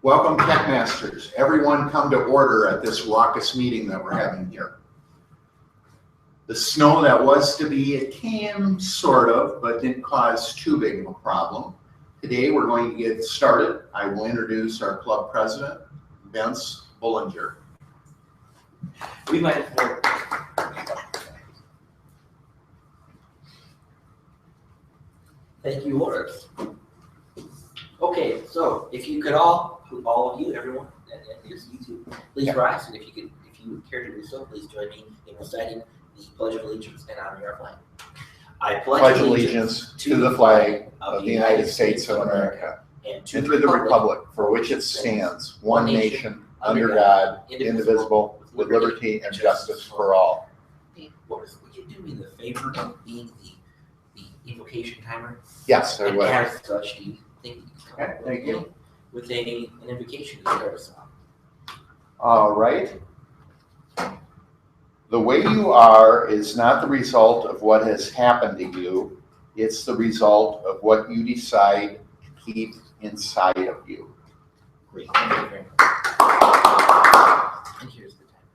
Welcome, TechMasters. Everyone come to order at this raucous meeting that we're having here. The snow that was to be, it came sort of, but didn't cause too big of a problem. Today we're going to get started. I will introduce our club president, Vince Bullinger. We might have more. Thank you, Horace. Okay, so if you could all of you, everyone, and here's YouTube, please rise, and if you would care to do so, please join me in reciting the Pledge of Allegiance and honoring our flag. I pledge allegiance to the flag of the United States of America and to the republic for which it stands, one nation, under God, indivisible, with liberty and justice for all. Would you do me the favor of being the invocation timer? Yes, I and will. As such, do you think you can come up thank you. With an invocation to start us off? All right. The way you are is not the result of what has happened to you. It's the result of what you decide to keep inside of you. Great. Thank you very much. And here's the time.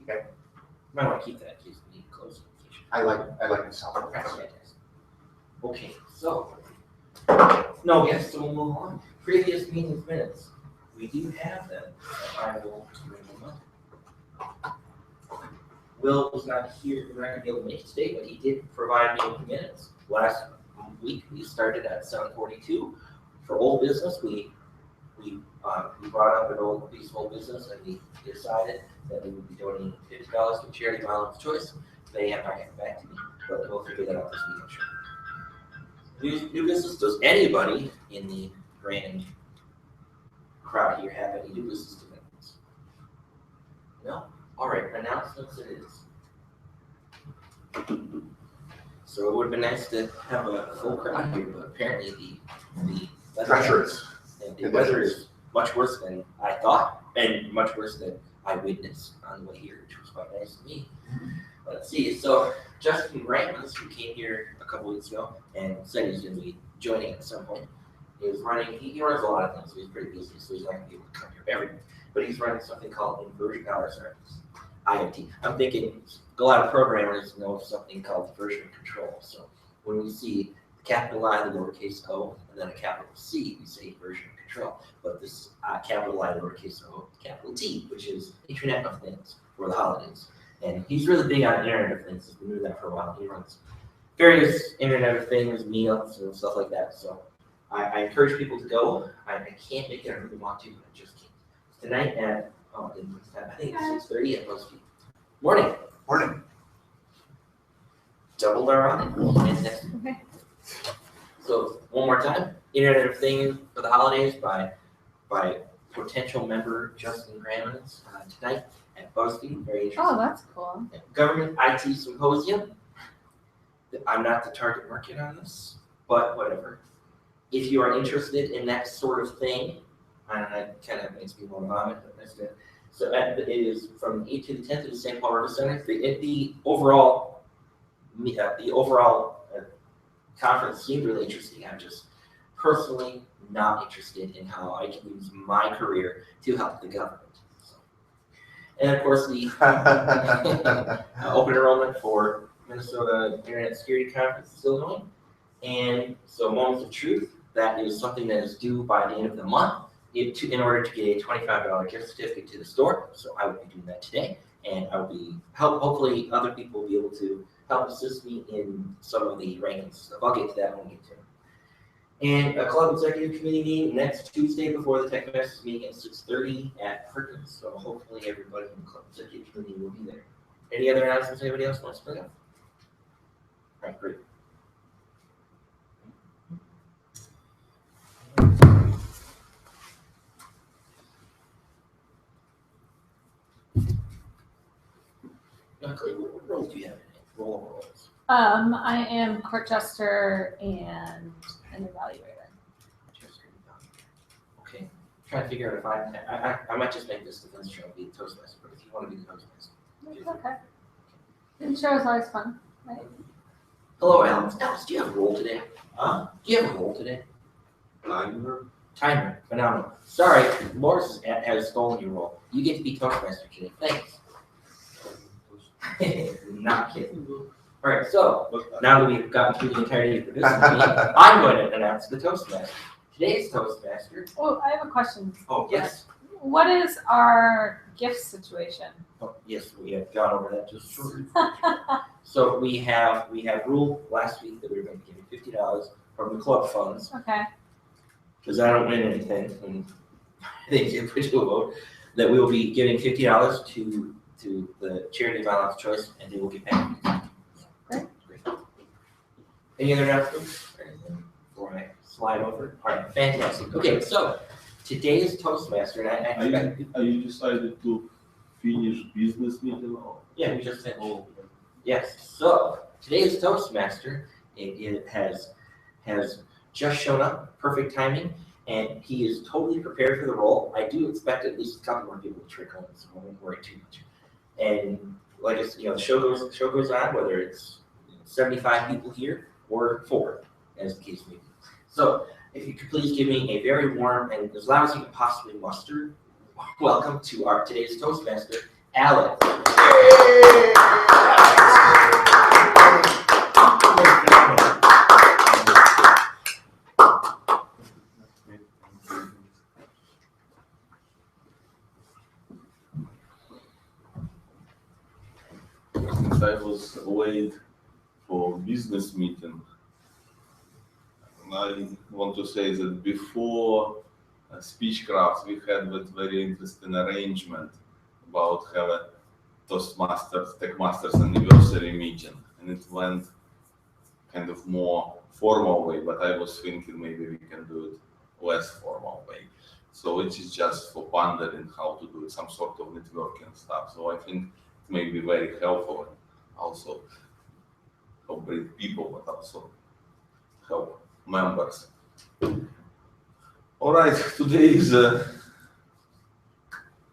Okay. You might want to keep that in case we need to close the invocation. I like the sound. That's fantastic. Okay, so so we'll move on. Previous meetings minutes. We do have them. I will bring them up. Will was not here, we're not going to be able to make it today, but he did provide me with minutes. Last week we started at 7:42. For old business, we brought up an old piece of old business, and we decided that we would be donating $50 to charity violence choice. They have not gotten back to me, but we'll figure that out this week, I'm sure. New business, does anybody in the grand crowd here have any new business commitments? No? All right, announcements it is. So it would have been nice to have a full crowd here, but apparently the weather is much worse than I thought, and much worse than I witnessed on the way here, which was quite nice to me. Let's see, so Justin Brantmans, who came here a couple weeks ago and said he's going to be joining at some point, is running, he runs a lot of things, so he's pretty busy, so he's not going to be able to come here every week. But he's running something called IoT. I'm thinking a lot of programmers know something called version control. So when we see capital I, the lowercase o, and then a capital C, we say version control. But this capital I, lowercase o, capital T, which is Internet of Things for the holidays. And he's really big on Internet of Things. He's been doing that for a while. He runs various Internet of Things, meetups, and stuff like that. So I encourage people to go. I can't make it. I really want to, but I just can't. Tonight at, I think it's 6:30 at BuzzFeed. Morning. Morning. Doubled our on it. Okay. So one more time, Internet of Things for the holidays by potential member Justin Brantmans tonight at BuzzFeed. Very interesting. Oh, that's cool. Government IT Symposium. I'm not the target market on this, but whatever. If you are interested in that sort of thing, and that kind of makes me want to vomit, but that's good. So it is from the 8th to the 10th at the St. Paul River Center. The overall conference seemed really interesting. I'm just personally not interested in how I can use my career to help the government. So. And of course, the open enrollment for Minnesota Internet Security Conference is still going. And so Moments of Truth, that is something that is due by the end of the month in order to get a $25 gift certificate to the store. So I will be doing that today, and I will be hopefully other people will be able to help assist me in some of the rankings stuff. I'll get to that when we get to it. And a club executive committee meeting next Tuesday before the TechMasters meeting at 6:30 at Perkins. So hopefully everybody in the club executive committee will be there. Any other announcements anybody else wants to bring up? All right, great. What role do you have in it? Roles. I am court jester and an evaluator. Okay. Trying to figure out if I might just make this defense show be the Toastmaster, but if you want to be the Toastmaster. It's okay. The show is always fun, right? Hello, Alex. Alex, do you have a role today? Do you have a role today? I'm Timer, phenomenal. Sorry, Morris has stolen your role. You get to be Toastmaster today. Thanks. Not kidding. All right, so now that we've gotten through the entirety of the business meeting, I'm going to announce the Toastmaster. Today's Toastmaster. Oh, I have a question. Oh, yes. What is our gift situation? Oh, yes, we have gone over that just shortly. So we have ruled last week that we were going to give you $50 from the club funds. Okay. Because I don't win anything, and I think you put to a vote, that we will be giving $50 to the charity of Violence Choice, and they will get back. Great. Any other announcements or anything before I slide over? All right, fantastic. Okay, so today's Toastmaster, and Are you decided to finish business meeting or? yeah, we just finished. Yes, so today's Toastmaster it has just shown up, perfect timing, and he is totally prepared for the role. I do expect at least a couple more people to trickle in, so I won't worry too much. And like I said, the show goes on, whether it's 75 people here or 4, as the case may be. So if you could please give me a very warm and as loud as you can possibly muster, welcome to our today's Toastmaster, Alex. Since I was late for business meeting, I want to say that before Speechcraft, we had that very interesting arrangement about have a TechMasters anniversary meeting, and it went kind of more formal way, but I was thinking maybe we can do it less formal way. So it is just for pondering how to do it, some sort of networking stuff. So I think it may be very helpful and also help bring people, but also help members. All right, today is a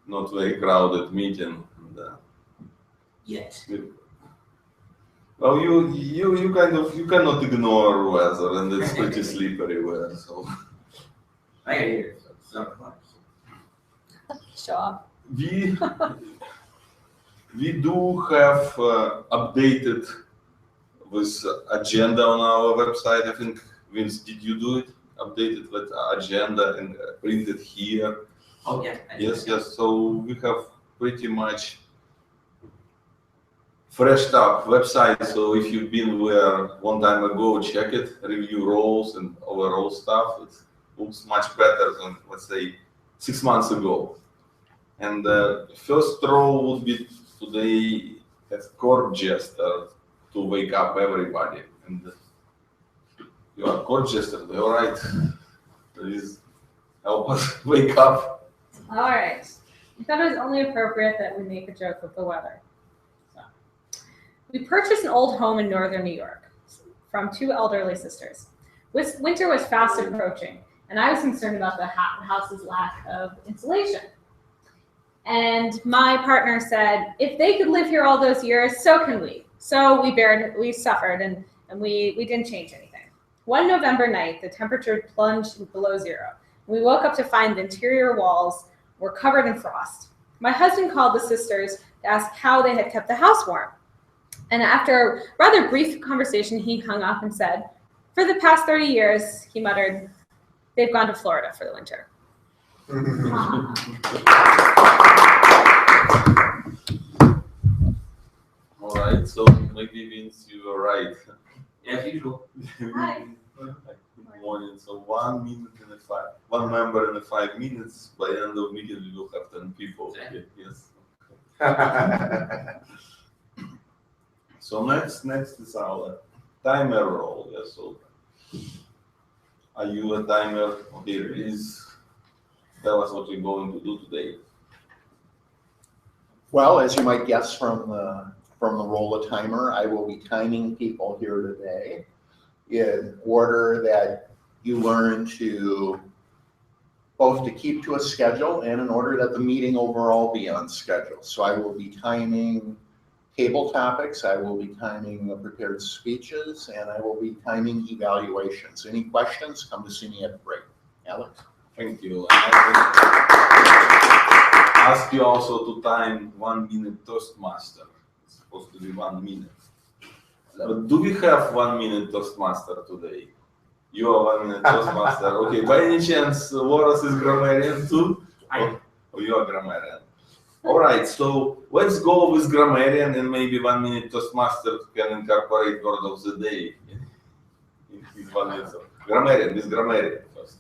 not very crowded meeting. And, Yes. well, you cannot ignore weather, and it's pretty slippery weather. So I got here. So Show off. we do have updated this agenda on our website. I think, Vince, did you do it? Updated that agenda and printed here. Oh yeah. Yes. So we have pretty much freshed up website. So if you've been there one time ago, check it, review roles and overall stuff. It looks much better than, let's say, 6 months ago. And the first role would be today as court jester to wake up everybody. And you are court jester, all right? Please help us wake up. All right. We thought it was only appropriate that we make a joke of the weather. So, we purchased an old home in northern New York from 2 elderly sisters. Winter was fast approaching, and I was concerned about the house's lack of insulation. And my partner said, if they could live here all those years, so can we. So we suffered, and we didn't change anything. One November night, the temperature plunged below 0. We woke up to find the interior walls were covered in frost. My husband called the sisters to ask how they had kept the house warm. And after a rather brief conversation, he hung up and said, for the past 30 years, he muttered, they've gone to Florida for the winter. All right, so maybe Vince, you were right. As usual. Hi. Good morning. So 1 minute and 1 member in 5 minutes. By the end of meeting, we will have 10 people. Okay. Yes. So next is our timer role. Yes. So are you a timer? Okay, please tell us what you're going to do today. Well, as you might guess from the role of timer, I will be timing people here today in order that you learn to both to keep to a schedule and in order that the meeting overall be on schedule. So I will be timing table topics, I will be timing the prepared speeches, and I will be timing evaluations. Any questions, come to see me at the break. Alex? Thank you. And I will ask you also to time 1 minute Toastmaster. It's supposed to be 1 minute. But do we have 1 minute Toastmaster today? You are 1 minute Toastmaster. Okay, by any chance, Loras is grammarian too? Oh, you are grammarian. All right, so let's go with grammarian, and maybe 1 minute Toastmaster can incorporate word of the day in his 1 minute. Grammarian is grammarian first.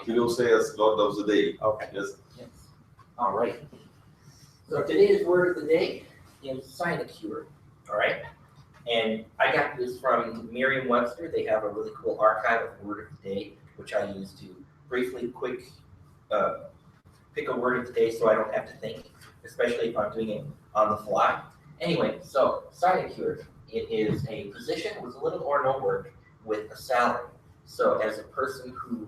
He will say as word of the day. Okay. Yes. Yes. All right. So today's word of the day is sinecure. All right. And I got this from Merriam-Webster. They have a really cool archive of word of the day, which I use to briefly, pick a word of the day so I don't have to think, especially if I'm doing it on the fly. Anyway, so sinecure, it is a position with little or no work with a salary. So as a person who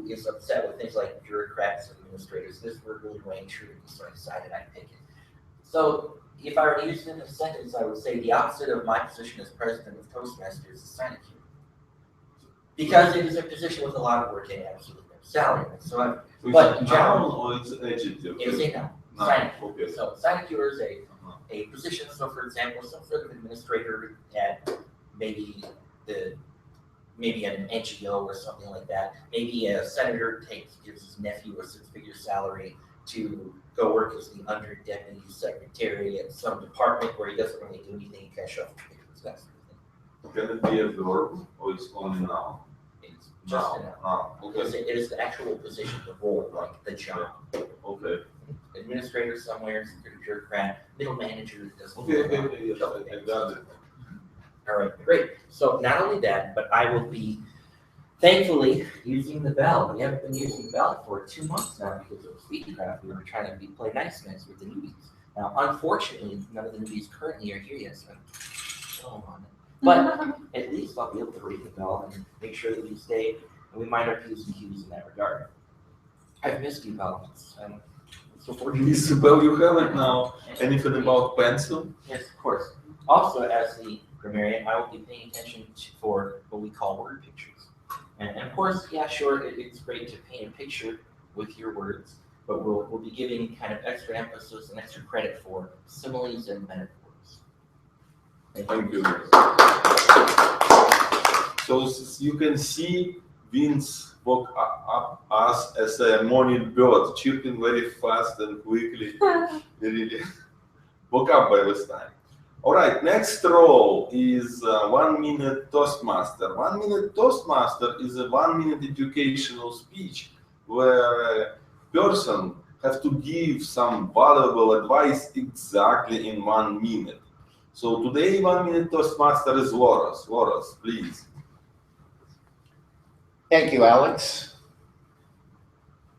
is upset with things like bureaucrats and administrators, this word really rang true to me, so I decided I'd pick it. So if I were to use it in a sentence, I would say the opposite of my position as president of TechMasters is sinecure. Because it is a position with a lot of work and absolutely no salary whatsoever. But in general, or it's adjective? it is a noun. No, Sinecure. okay. So sinecure is a position. So for example, some sort of administrator at maybe an NGO or something like that. Maybe a senator gives his nephew a six-figure salary to go work as the under deputy secretary at some department where he doesn't really do anything. He kind of shuffles papers, that sort of thing. Can it be a verb or it's only noun? It's just a noun. Okay. Because it is the actual position, the role, like the job. Okay. Administrator somewhere, bureaucrat, middle manager doesn't. Okay. Yes, I got it. All right, great. So not only that, but I will be thankfully using the bell. We haven't been using the bell for 2 months now because of Speedcraft. We were trying to play nice next with the newbies. Now, unfortunately, none of the newbies currently are here yet, so I'm still on it. But at least I'll be able to ring the bell and make sure that we stay and we mind our P's and Q's in that regard. I've missed you, Bell. So fortunate. Miss Bell, you have it now. Anything about pencil? Yes, of course. Also, as the grammarian, I will be paying attention for what we call word pictures. And of course, yeah, sure, it's great to paint a picture with your words, but we'll be giving kind of extra emphasis and extra credit for similes and metaphors. Thank you. So you can see Vince woke up us as a morning bird, chirping very fast and quickly. He really woke up by this time. All right, next role is 1 minute Toastmaster. 1 minute Toastmaster is a 1 minute educational speech where a person has to give some valuable advice exactly in 1 minute. So today 1 minute Toastmaster is Loras. Loras, please. Thank you, Alex.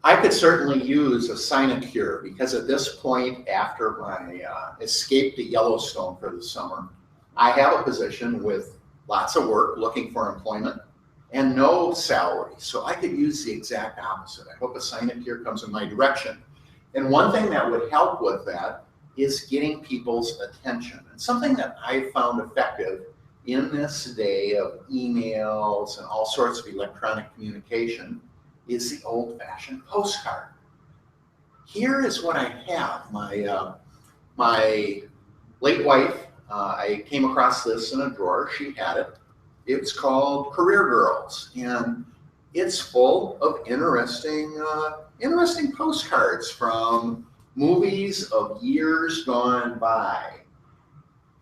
I could certainly use a sinecure because at this point, after my escape to Yellowstone for the summer, I have a position with lots of work, looking for employment, and no salary. So I could use the exact opposite. I hope a sinecure comes in my direction. And one thing that would help with that is getting people's attention. And something that I found effective in this day of emails and all sorts of electronic communication is the old-fashioned postcard. Here is what I have. My late wife, I came across this in a drawer. She had it. It's called Career Girls, and it's full of interesting postcards from movies of years gone by.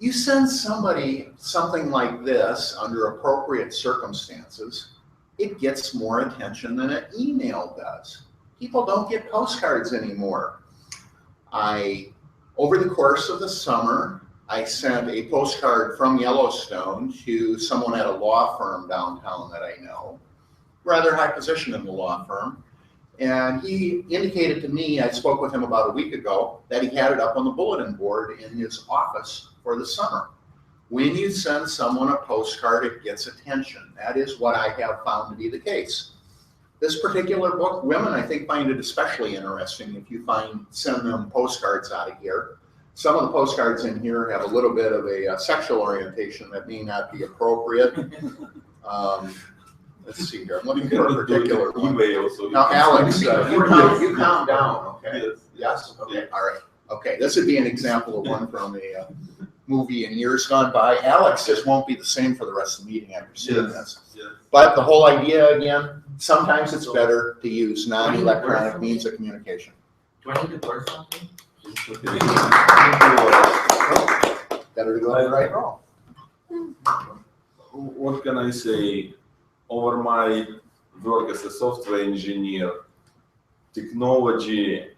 You send somebody something like this under appropriate circumstances, it gets more attention than an email does. People don't get postcards anymore. Over the course of the summer, I sent a postcard from Yellowstone to someone at a law firm downtown that I know, rather high position in the law firm. And he indicated to me, I spoke with him about a week ago, that he had it up on the bulletin board in his office for the summer. When you send someone a postcard, it gets attention. That is what I have found to be the case. This particular book, women, I think, find it especially interesting if you send them postcards out of here. Some of the postcards in here have a little bit of a sexual orientation that may not be appropriate. Let's see here. I'm looking for a particular one. Email, so Now, Alex, you calm down, okay? Yes. Yes, okay, all right. Okay, this would be an example of one from a movie in years gone by. Alex just won't be the same for the rest of the meeting after seeing this. Yes. But the whole idea, again, sometimes it's better to use non-electronic means of communication. Do I need to blur something? Better to go ahead and write it all. What can I say? Over my work as a software engineer, technology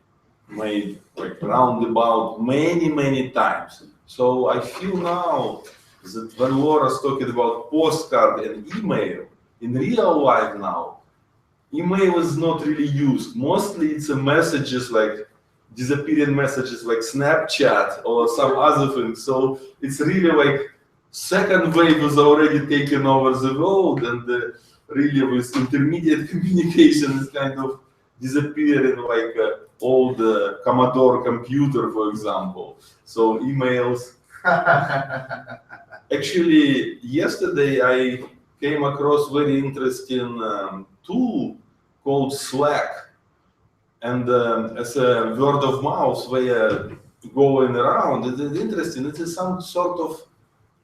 made like roundabout many times. So I feel now that when Laura's talking about postcard and email, in real life now, email is not really used. Mostly it's a messages like disappearing messages like Snapchat or some other thing. So it's really like second wave is already taken over the world, and really with intermediate communication is kind of disappearing like old Commodore computer, for example. So emails. Actually, yesterday I came across very interesting tool called Slack. And as a word of mouth way going around, it is interesting. It is some sort of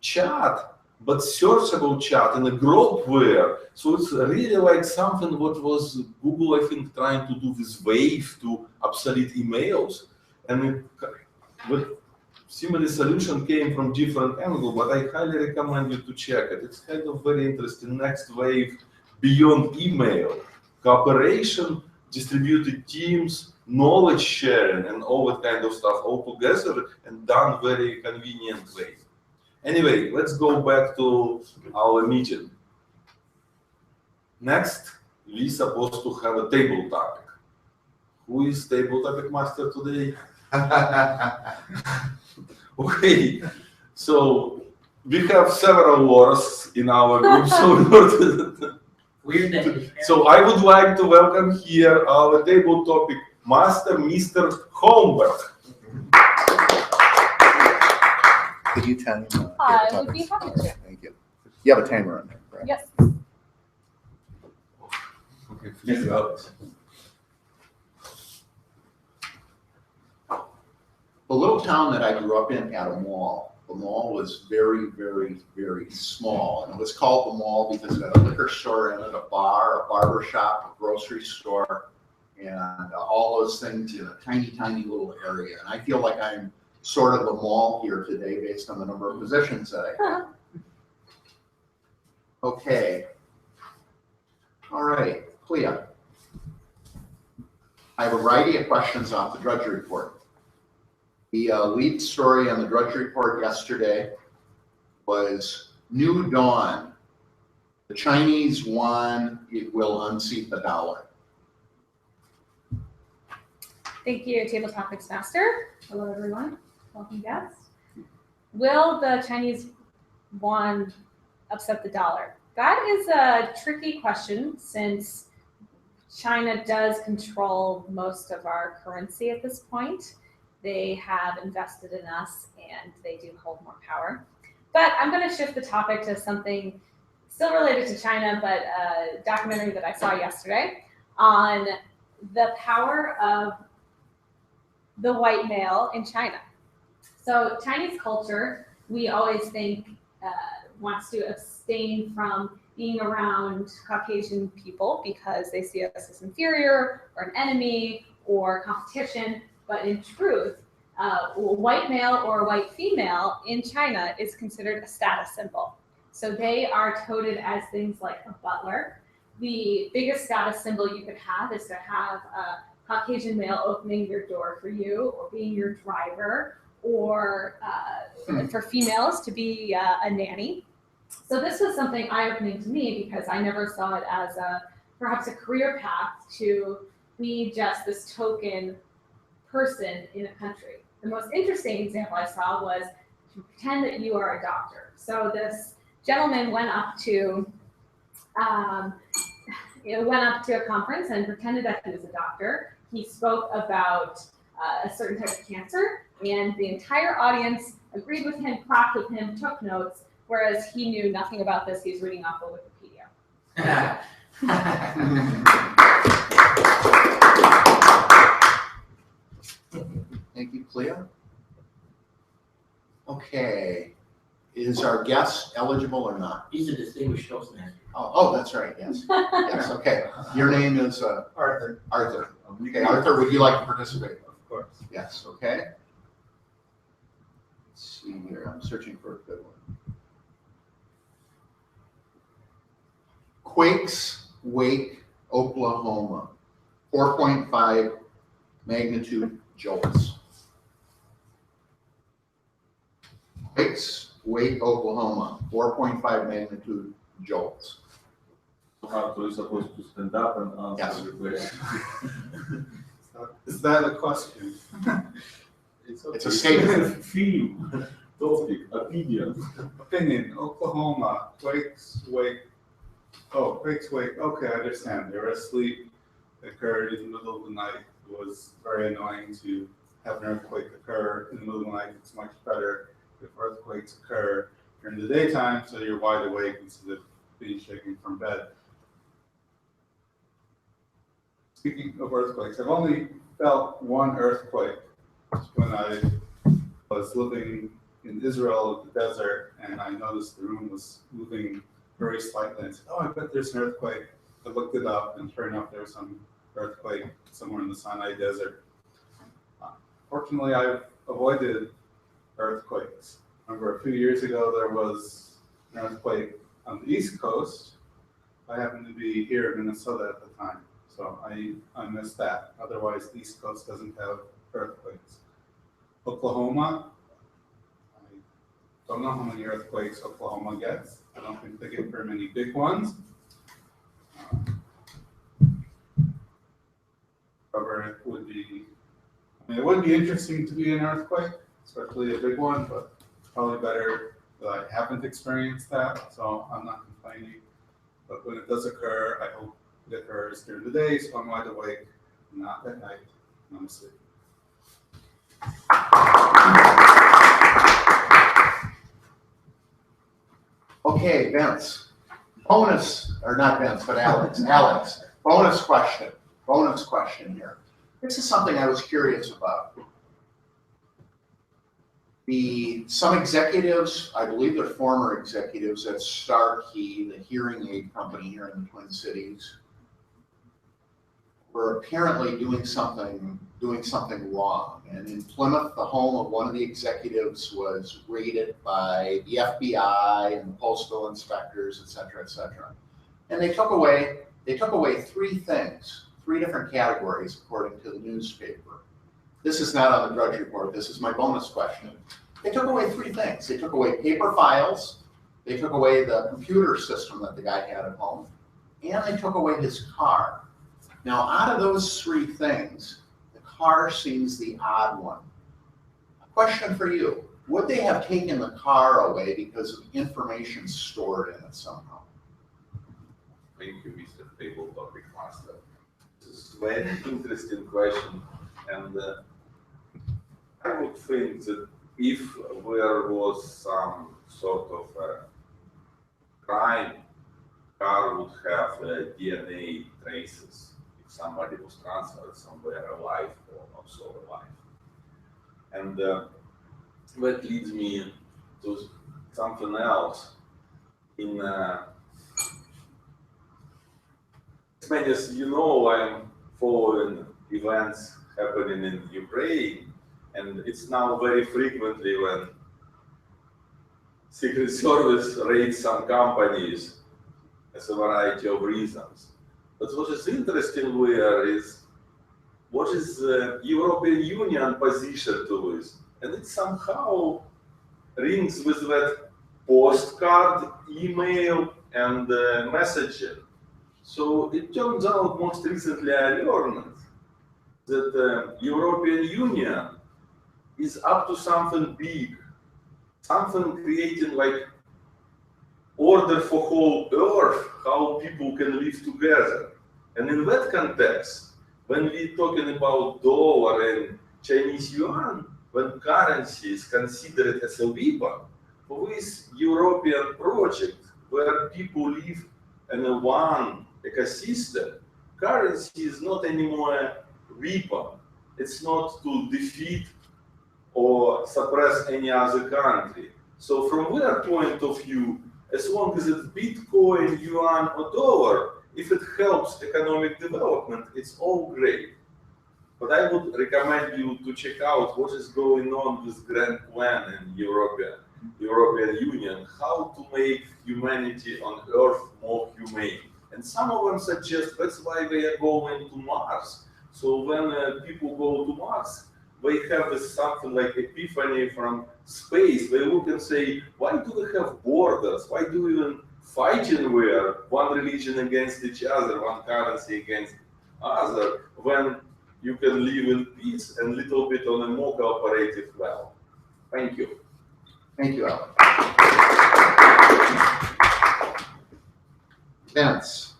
chat, but searchable chat in a gropeware. So it's really like something what was Google, I think, trying to do with Wave to obsolete emails. And similar solution came from different angle, but I highly recommend you to check it. It's kind of very interesting. Next wave beyond email, cooperation, distributed teams, knowledge sharing, and all that kind of stuff all together and done very convenient way. Anyway, let's go back to our meeting. Next, we supposed to have a table topic. Who is table topic master today? Okay, so we have several wars in our group, so I would like to welcome here our table topic master, Mr. Holmberg. Could you time? I would be happy to. Thank you. You have a timer on there, correct? Yes. Okay, please go. The little town that I grew up in had a mall. The mall was very small, and it was called the mall because it had a liquor store in it, a bar, a barber shop, a grocery store, and all those things in a tiny little area. And I feel like I'm sort of the mall here today based on the number of positions that I have. Okay. All right, Clea. I have a variety of questions off the Drudge Report. The lead story on the Drudge Report yesterday was New Dawn. The Chinese yuan, it will unseat the dollar. Thank you, Table Topics Master. Hello, everyone. Welcome, guests. Will the Chinese yuan upset the dollar? That is a tricky question since China does control most of our currency at this point. They have invested in us and they do hold more power. But I'm going to shift the topic to something still related to China, but a documentary that I saw yesterday on the power of the white male in China. So Chinese culture, we always think wants to abstain from being around Caucasian people because they see us as inferior or an enemy or competition. But in truth, a white male or a white female in China is considered a status symbol. So they are touted as things like a butler. The biggest status symbol you could have is to have a Caucasian male opening your door for you or being your driver, or for females to be a nanny. So this was something eye-opening to me because I never saw it as perhaps a career path to be just this token person in a country. The most interesting example I saw was to pretend that you are a doctor. So this gentleman went up to a conference and pretended that he was a doctor. He spoke about a certain type of cancer, and the entire audience agreed with him, clapped with him, took notes, whereas he knew nothing about this. He was reading off of Wikipedia. Thank you, Clea. Okay, is our guest eligible or not? He's a distinguished Toastmaster. Oh, that's right, yes. Yes, okay. Your name is Arthur. Arthur. Okay, Arthur, would you like to participate? Of course. Yes, okay. Let's see here, I'm searching for a good one. Quakes wake Oklahoma, 4.5 magnitude jolts. Quakes wake Oklahoma, 4.5 magnitude jolts. How are you supposed to stand up and Yes. answer the question? Is that a question? It's a statement. Theme, topic, opinion. Opinion, Oklahoma, quakes wake. Oh, quakes wake. Okay, I understand. They were asleep. It occurred in the middle of the night. It was very annoying to have an earthquake occur in the middle of the night. It's much better if earthquakes occur during the daytime, so you're wide awake instead of being shaken from bed. Speaking of earthquakes, I've only felt one earthquake when I was living in Israel in the desert, and I noticed the room was moving very slightly. I said, "Oh, I bet there's an earthquake." I looked it up, and sure enough, there was some earthquake somewhere in the Sinai Desert. Fortunately, I've avoided earthquakes. Remember, a few years ago, there was an earthquake on the East Coast. I happened to be here in Minnesota at the time, so I missed that. Otherwise, the East Coast doesn't have earthquakes. Oklahoma, I don't know how many earthquakes Oklahoma gets. I don't think they get very many big ones. However, it would be interesting to be an earthquake, especially a big one, but probably better that I haven't experienced that, so I'm not complaining. But when it does occur, I hope it occurs during the day, so I'm wide awake, not at night, and I'm asleep. Okay, Vince. Bonus, or not Vince, but Alex. Alex, bonus question here. This is something I was curious about. Some executives, I believe they're former executives at Starkey, the hearing aid company here in the Twin Cities, were apparently doing something wrong. And in Plymouth, the home of one of the executives was raided by the FBI and the postal inspectors, et cetera, et cetera. And they took away three things, three different categories, according to the newspaper. This is not on the Drudge Report. This is my bonus question. They took away three things. They took away paper files, they took away the computer system that the guy had at home, and they took away his car. Now, out of those three things, the car seems the odd one. A question for you. Would they have taken the car away because of information stored in it somehow? Thank you, Mr. Table Topic Master. This is a very interesting question, and I would think that if there was some sort of crime, car would have DNA traces if somebody was transferred somewhere alive or not so alive. And that leads me to something else. As many as you know, I'm following events happening in Ukraine, and it's now very frequently when Secret Service raids some companies as a variety of reasons. But what is interesting here is what is the European Union position to this? And it somehow rings with that postcard, email, and messaging. So it turns out most recently I learned that the European Union is up to something big, something creating like order for whole earth, how people can live together. And in that context, when we're talking about dollar and Chinese yuan, when currency is considered as a weapon, for this European project where people live and in one ecosystem, currency is not anymore a weapon. It's not to defeat or suppress any other country. So from their point of view, as long as it's Bitcoin, yuan, or dollar, if it helps economic development, it's all great. But I would recommend you to check out what is going on with Grand Plan in European Union, how to make humanity on Earth more humane. And some of them suggest that's why they are going to Mars. So when people go to Mars, they have this something like epiphany from space. They look and say, why do we have borders? Why do we even fight in where one religion against each other, one currency against other, when you can live in peace and little bit on a more cooperative level? Thank you. Thank you, Alan. Vince.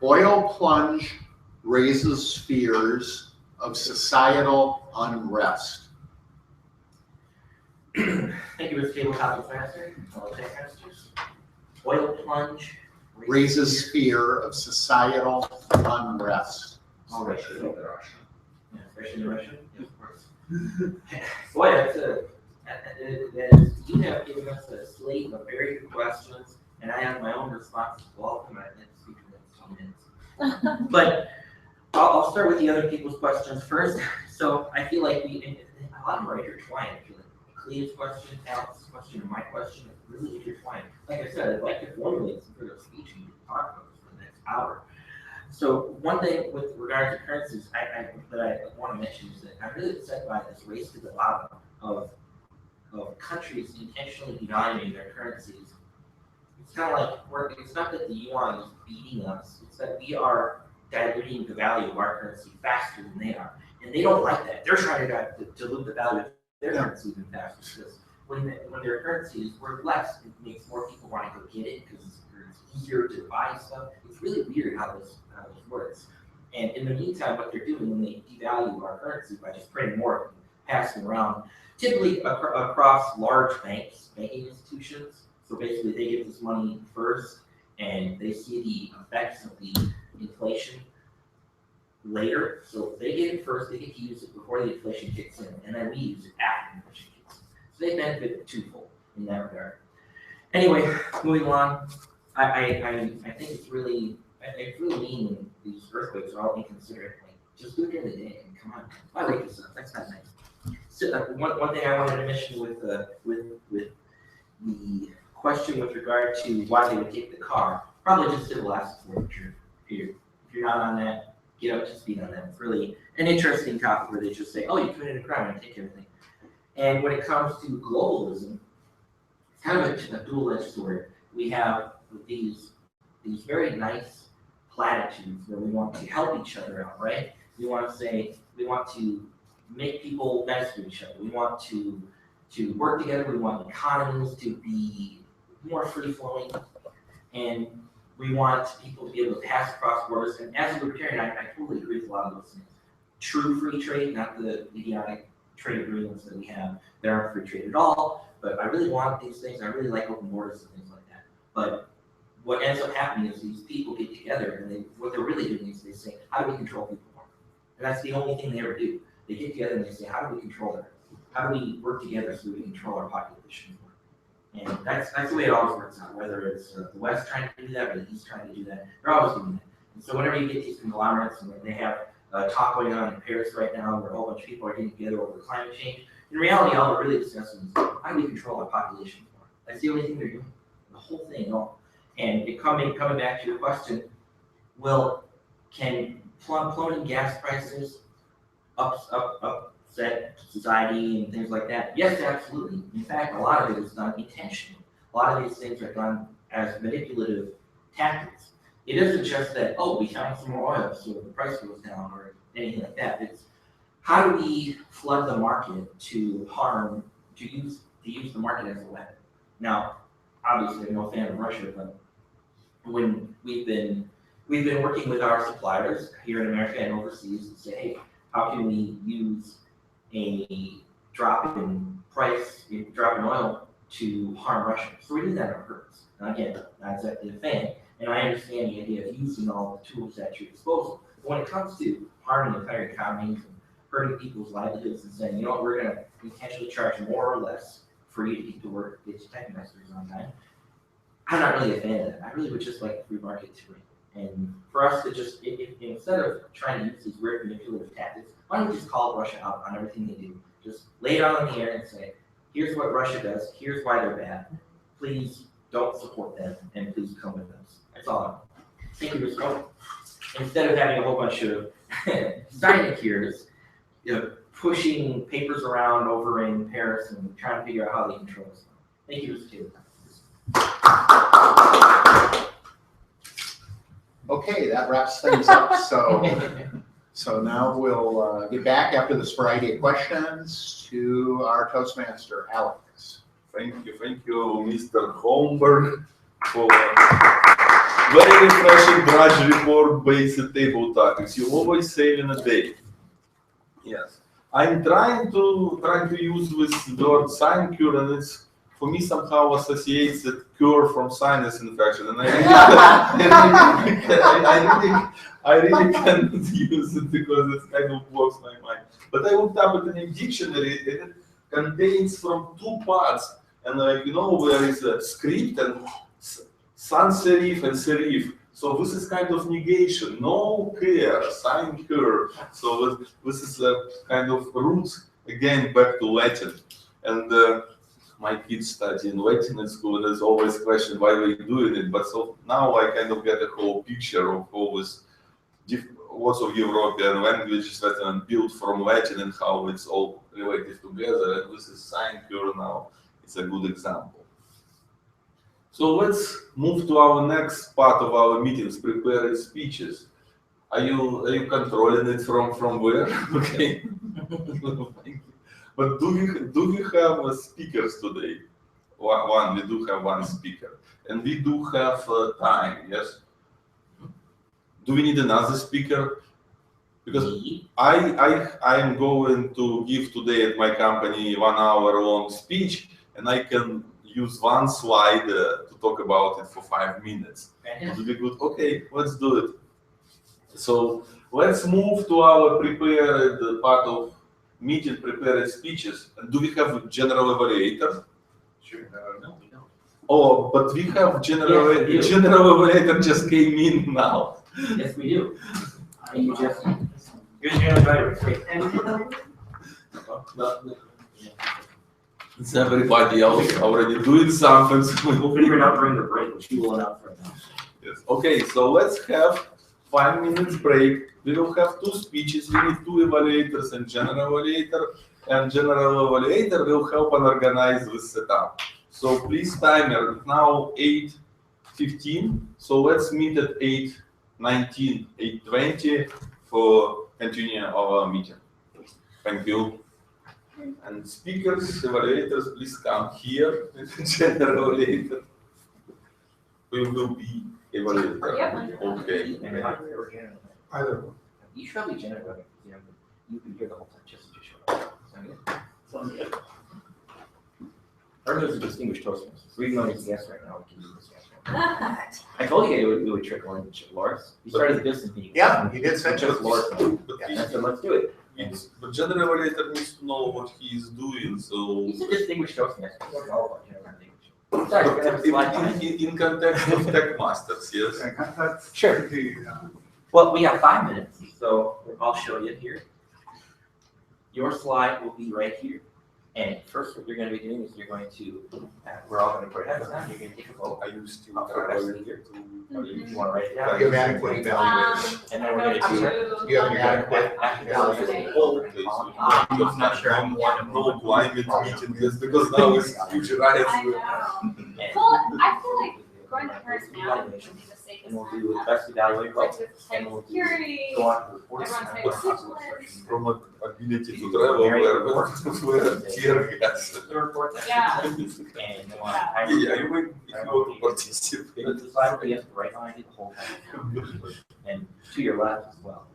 Oil plunge raises fears of societal unrest. Thank you, Mr. Tabletop Master. TechMasters. Oil plunge Raises fear of societal unrest. All right. Yeah, especially in Russia. Yeah, of course. Boy, you have given us a slate of very good questions, and I have my own responses to all of them. I didn't speak for the next 2 minutes. But I'll start with the other people's questions first. So I feel like a lot of them are intertwined. I feel like Clea's question, Alex's question, and my question are really intertwined. Like I said, I'd like to formulate some sort of speech and talk about this for the next hour. So one thing with regard to currencies that I want to mention is that I'm really upset by this race to the bottom of countries intentionally devaluing their currencies. It's kind of like it's not that the yuan is beating us; it's that we are diluting the value of our currency faster than they are, and they don't like that. They're trying to dilute the value of their currency even faster because when their currency is worth less, it makes more people want to go get it because it's easier to buy stuff. It's really weird how this works. And in the meantime, what they're doing when they devalue our currency by just printing more and passing around, typically across large banking institutions. So basically, they get this money first, and they see the effects of the inflation later. So if they get it first, they get to use it before the inflation kicks in, and then we use it after the inflation kicks in. So they benefit twofold in that regard. Anyway, moving on, I think it's really mean when these earthquakes are all inconsiderate. Like, just do it during the day. And come on, why wake this up? That's not nice. So one thing I wanted to mention with the question with regard to why they would take the car, probably just civil asset forfeiture. If you're not on that, get up to speed on that. It's really an interesting topic where they just say, oh, you committed a crime and take everything. And when it comes to globalism, it's kind of a dual-edged sword. We have these very nice platitudes where we want to help each other out, right? We want to make people nice to each other. We want to work together. We want economies to be more free-flowing, and we want people to be able to pass across borders. And as a libertarian, I totally agree with a lot of those things. True free trade, not the idiotic trade agreements that we have that aren't free trade at all. But I really want these things. I really like open borders and things like that. But what ends up happening is these people get together, and what they're really doing is they say, how do we control people more? And that's the only thing they ever do. They get together and they say, how do we control them? How do we work together so we can control our population more? And that's the way it always works out, whether it's the West trying to do that or the East trying to do that. They're always doing that. And so whenever you get these conglomerates, and they have a talk going on in Paris right now where a whole bunch of people are getting together over climate change, in reality, all they're really discussing is how do we control our population more? That's the only thing they're doing. The whole thing, all. And coming back to your question, well, can plummeting gas prices upset society and things like that? Yes, absolutely. In fact, a lot of it is done intentionally. A lot of these things are done as manipulative tactics. It isn't just that, oh, we found some more oil, so the price goes down or anything like that. It's how do we flood the market to use the market as a weapon? Now, obviously, I'm no fan of Russia, but when we've been working with our suppliers here in America and overseas to say, hey, how can we use a drop in oil to harm Russia. So we're doing that on purpose. And again, not exactly a fan, and I understand the idea of using all the tools at your disposal. But when it comes to harming entire economies and hurting people's livelihoods and saying, you know what, we're going to intentionally charge more or less for you to get to work, get your TechMasters on time, I'm not really a fan of that. I really would just like a free market to it. And for us to just, instead of trying to use these weird manipulative tactics, why don't we just call Russia out on everything they do? Just lay it out on the air and say, here's what Russia does, here's why they're bad. Please don't support them, and please come with us. That's all. Thank you, Mr. Instead of having a whole bunch of sinecures, pushing papers around over in Paris and trying to figure out how they control us. Thank you, Mr. Taylor. Okay, that wraps things up. So now we'll get back after this variety of questions to our Toastmaster, Alex. Thank you, Mr. Holmberg, for very refreshing grudge report-based table topics. You always save in a day. Yes, I'm trying to use this word sign cure, and it's for me somehow associates it cure from sinus infection, and I really can't use it because it kind of blocks my mind. But I looked up it in a dictionary, and it contains from two parts, and there is a script and sans serif and serif. So this is kind of negation, no care, sign cure. So this is a kind of roots again back to Latin. And my kids study in Latin at school, and there's always a question why we're doing it. But so now I kind of get a whole picture of all this, lots of European languages that are built from Latin and how it's all related together. And this is sign cure now. It's a good example. So let's move to our next part of our meetings, prepared speeches. Are you controlling it from where? Okay. Thank you. But do we have speakers today? We do have one speaker, and we do have time. Yes. Do we need another speaker? Because I am going to give today at my company 1 hour long speech, and I can use one slide to talk about it for 5 minutes. It will be good. Okay, let's do it. So let's move to our prepared part of meeting, prepared speeches. Do we have a general evaluator? Sure. No, we don't. Oh, but we have general evaluator just came in now. Yes, we do. You just, here's your evaluator. It's everybody else already doing something. So We'll figure it out during the break, which you will announce right now. yes. Okay, so let's have 5 minutes break. We will have 2 speeches. We need 2 evaluators and general evaluator. And general evaluator will help and organize this setup. So please timer now 8:15. So let's meet at 8:19, 8:20 for continuing our meeting. Thank you. And speakers, evaluators, please come here. General evaluator. We will be evaluator. Yep. Okay. Either one. You should probably generate, you can hear the whole time just to show up. Sound good? Ours is a distinguished Toastmasters. Even though he's a guest right now, we can do this guest right now. I told you it would trickle in Lars. We started the business meeting. Yeah, you did say just Lars. And I said, let's do it. But general evaluator needs to know what he is doing. So He's a distinguished Toastmaster. He doesn't know about general language. Sorry, we're gonna have a slide time. in context of TechMasters, yes. Okay, that's Sure. pretty, Well, we have 5 minutes, so I'll show you here. Your slide will be right here. And first, what you're going to be doing is you're going to, we're all going to put heads down. You're going to take a vote. I used to I'll throw it right here. Or you want to write it down? Give adequate evaluators. And then we're going to do. You have any adequate evaluation. I'm not sure I'm one of No climate meeting just because now it's future riots. I know. Well, I feel like going to Paris now would be the safest And we'll time. do the best evaluate Like vote. with And we'll do, security, go on to reports. everyone's very vigilant. From ability to travel where tear gas. The report. Yeah. And then we'll Yeah. have Yeah, you will, if you want to participate. the slide will be at the right line, the whole time. And to your left as well.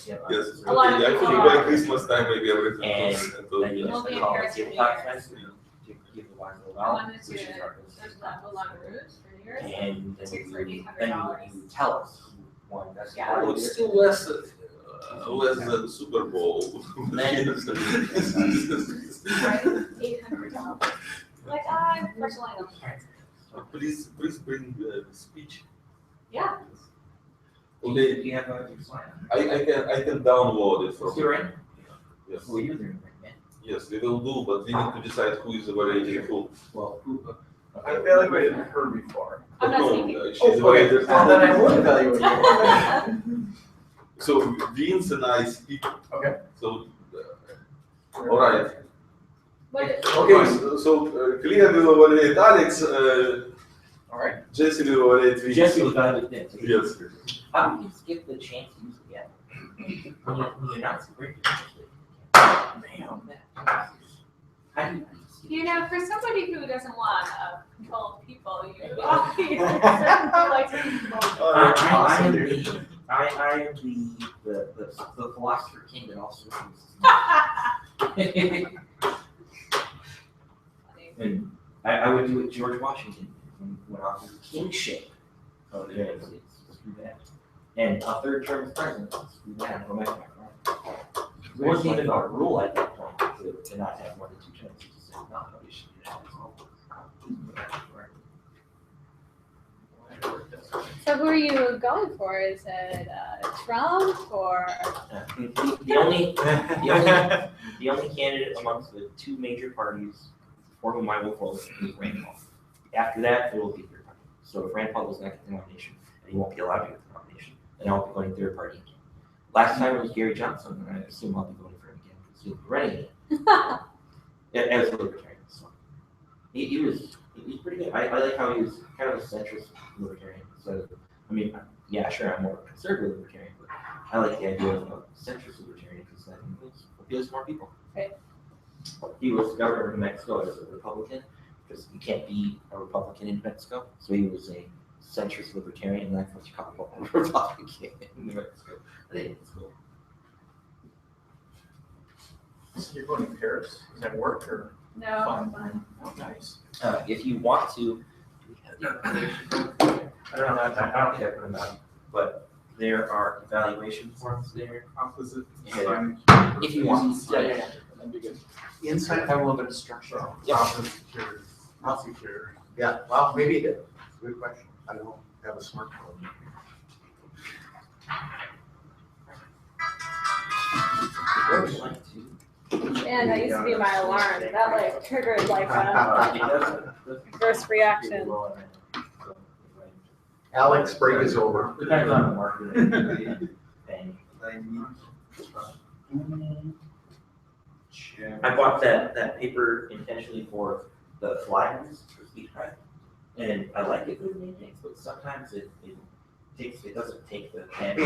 Yes, A lot of I people think are. by Christmas time maybe everything And goes then you We'll just be in call Paris it for tabletop years. session to give wise little I wanted which is to, our there's that Moulin Rouge for New Year's. and then Tickets for $800. you would tell us who won best Yeah. Oh, it's still less than Super Bowl. Right? $800. Like, personally, I don't care. Please bring the speech. Yeah. Okay, Do you have a slide? I can download it from. Is it right? Yes, Who are you doing, man? yes, we will do, but we need to decide who is evaluating who. Well, who? I evaluated her before. I'm not No, speaking. she's Okay, evaluated. well, then I would evaluate you. So Vince and I speak. Okay. So, all right. But Okay, so Clea will evaluate Alex, All right. Jesse will evaluate Vince. Jesse was done with this. Yes. How do you skip the chance to use it again? When you're not super interested. Damn. How do you? you know, for somebody who doesn't want control of people, you like to I am the philosopher king that also uses. And I would do it George Washington when I was kingship of the United States. Screw that. And a third term as president. Screw that. Go back to my friend. There wasn't even a rule at that point to not have more than 2 terms. It just said, no, nobody should do that. So who are you going for? Is it Trump or? The only candidate amongst the 2 major parties for whom I will vote is Rand Paul. After that, it will be third party. So if Rand Paul does not get the nomination, and he won't be allowed to get the nomination, then I'll be voting third party again. Last time it was Gary Johnson, and I assume I'll be voting for him again because he'll be running again. As a libertarian. So he was pretty good. I like how he was kind of a centrist libertarian. So I mean, yeah, sure, I'm more conservative libertarian, but I like the idea of a centrist libertarian because that appeals to more people. Right. He was governor of New Mexico as a Republican because you can't be a Republican in Mexico. So he was a centrist libertarian, and that's what you call a Republican in New Mexico. I think it's cool. So you're going to Paris? Does that work or? No, Fine. Oh, nice. If you want to, I don't know. I don't think I put them out, but there are evaluation forms there. Opposite. Yeah. If you want. Yeah. That'd be good. Inside, Have a little bit of structure. Opposite security. Opposite security. yeah, well, maybe it did. Good question. I don't have a smartphone. man, that used to be my alarm. That like triggered like a first reaction. Alex, break is over. Depends on the market. I bought that paper intentionally for the flyers for speech pride, and I like it for the main things, but sometimes it doesn't take the pen,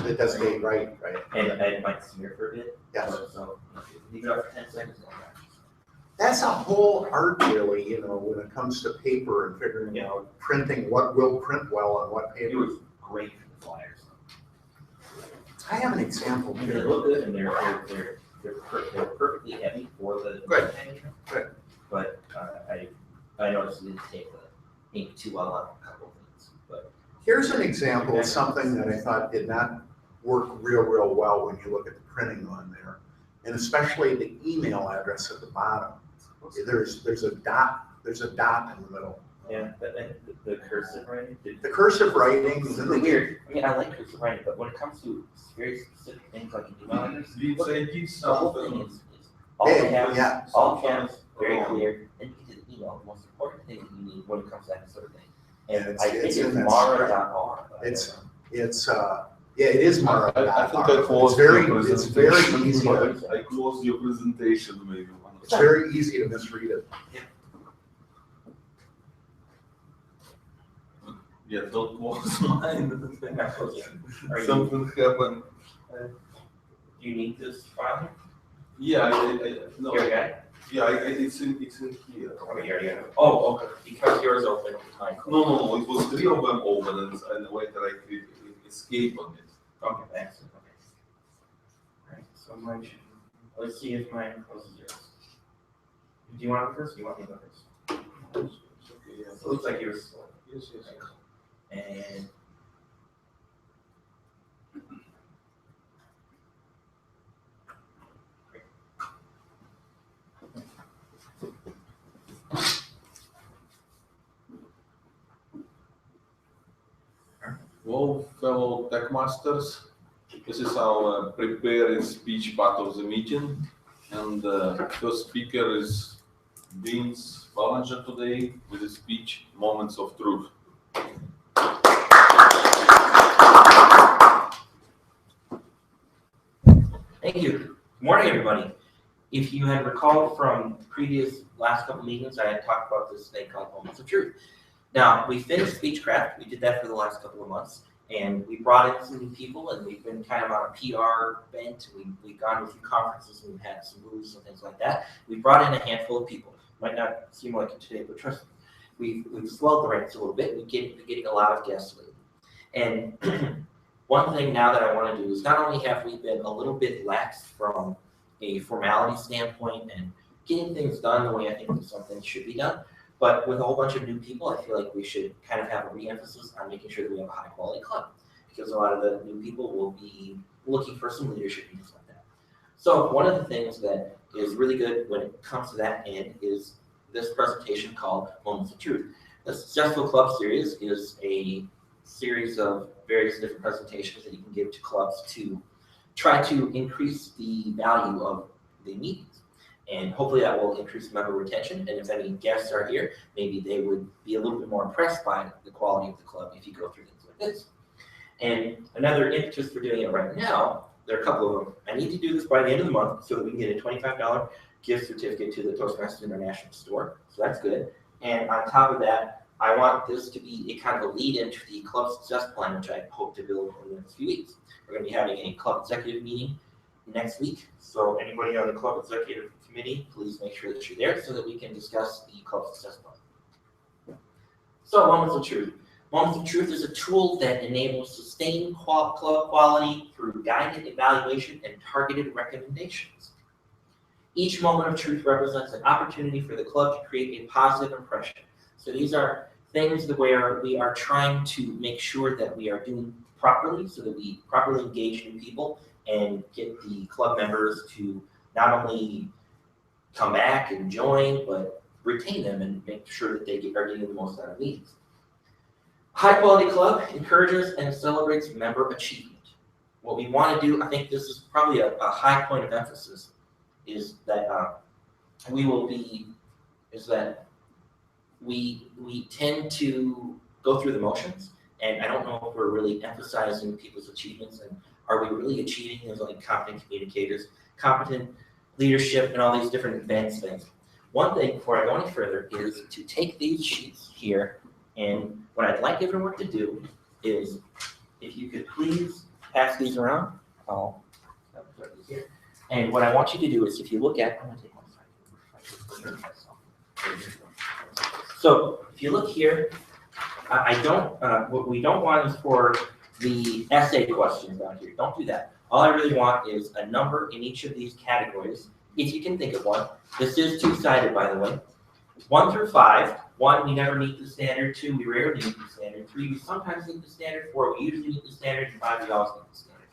It doesn't get right. and it might smear for a bit. Yeah. So leave it up for 10 seconds. That's a whole art really, you know, when it comes to paper and figuring out printing what will print well on what It paper. was great for the flyers. I have an example I mean, they here. look good, and they're perfectly heavy for the Good. Good. But I noticed it didn't take the ink too well on a couple of things. But Here's an example of something that I thought did not work real well when you look at the printing on there. And especially the email address at the bottom. There's a dot in the middle. yeah, the cursive writing. The cursive writing It's is really weird. I mean, I like cursive writing, but when it comes to very specific things like an email address, Vince, I did the whole thing something. is all Yeah, caps, yeah. all caps, very clear. Then you get to the email, the most important thing that you need when it comes to that sort of thing. And It's- I think it's it's in that Mara.r. It is Mara. I think I closed It's very easy. I closed your presentation maybe. It's very easy to misread it. Yeah, don't close mine. Are you, Something happened. do you need this file? Yeah, I no. Here, okay. Yeah, it's in here. Oh, you already got it. Oh, okay. Because yours open at the time. No, it was 3 of them open and later I could escape on it. Okay, thanks. Okay. Alright, so mine should, let's see if mine closes yours. Do you want to go first? Do you want me to go first? It looks like you're, Yes. and Well, fellow TechMasters, this is our prepared speech part of the meeting. And the first speaker is Vince Ballinger today with his speech, Moments of Truth. thank you. Good morning, everybody. If you had recalled from previous last couple meetings, I had talked about this thing called Moments of Truth. Now, we finished Speechcraft. We did that for the last couple of months, and we brought in some new people, and we've been kind of on a PR bent. We've gone to a few conferences, and we've had some booths and things like that. We brought in a handful of people. Might not seem like it today, but trust me, we've swelled the ranks a little bit. We're getting a lot of guests lately. And one thing now that I want to do is not only have we been a little bit lax from a formality standpoint and getting things done the way I think that something should be done, but with a whole bunch of new people, I feel like we should kind of have a re-emphasis on making sure that we have a high-quality club, because a lot of the new people will be looking for some leadership and things like that. So one of the things that is really good when it comes to that end is this presentation called Moments of Truth. The Successful Club series is a series of various different presentations that you can give to clubs to try to increase the value of the meetings. And hopefully that will increase member retention. And if any guests are here, maybe they would be a little bit more impressed by the quality of the club if you go through things like this. And another impetus for doing it right now, there are a couple of them. I need to do this by the end of the month so that we can get a $25 gift certificate to the Toastmasters International store. So that's good. And on top of that, I want this to be a kind of a lead into the club success plan, which I hope to build in the next few weeks. We're going to be having a club executive meeting next week. So anybody on the club executive committee, please make sure that you're there so that we can discuss the club success plan. So Moments of Truth. Moments of Truth is a tool that enables sustained club quality through guided evaluation and targeted recommendations. Each moment of truth represents an opportunity for the club to create a positive impression. So these are things where we are trying to make sure that we are doing properly so that we properly engage new people and get the club members to not only come back and join, but retain them and make sure that they are getting the most out of meetings. High quality club encourages and celebrates member achievement. What we want to do, I think this is probably a high point of emphasis, is that we tend to go through the motions, and I don't know if we're really emphasizing people's achievements, and are we really achieving things like competent communicators, competent leadership, and all these different advanced things. One thing before I go any further is to take these sheets here, and what I'd like everyone to do is, if you could please pass these around, I'll put these here. And what I want you to do is, if you look at, I'm gonna take one second. So if you look here, what we don't want is for the essay questions down here. Don't do that. All I really want is a number in each of these categories, if you can think of one. This is two-sided, by the way. 1 through 5. 1, we never meet the standard. 2, we rarely meet the standard. 3, we sometimes meet the standard. 4, we usually meet the standard. And 5, we always meet the standard.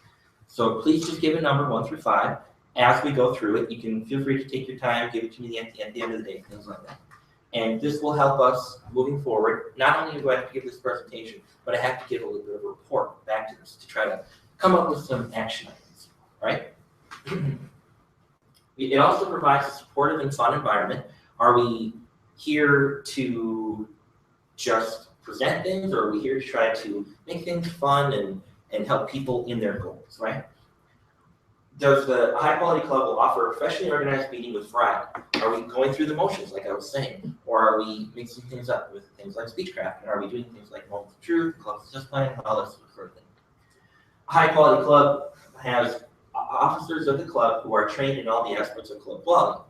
So please just give a number 1 through 5 as we go through it. You can feel free to take your time, give it to me at the end of the day, things like that. And this will help us moving forward. Not only do I have to give this presentation, but I have to give a little bit of a report back to this to try to come up with some action items, right? It also provides a supportive and fun environment. Are we here to just present things, or are we here to try to make things fun and help people in their goals, right? Does the high quality club will offer a professionally organized meeting with variety? Are we going through the motions, like I was saying? Or are we mixing things up with things like Speechcraft? And are we doing things like Moments of Truth, club success plan, and all that sort of thing? A high quality club has officers of the club who are trained in all the aspects of club quality.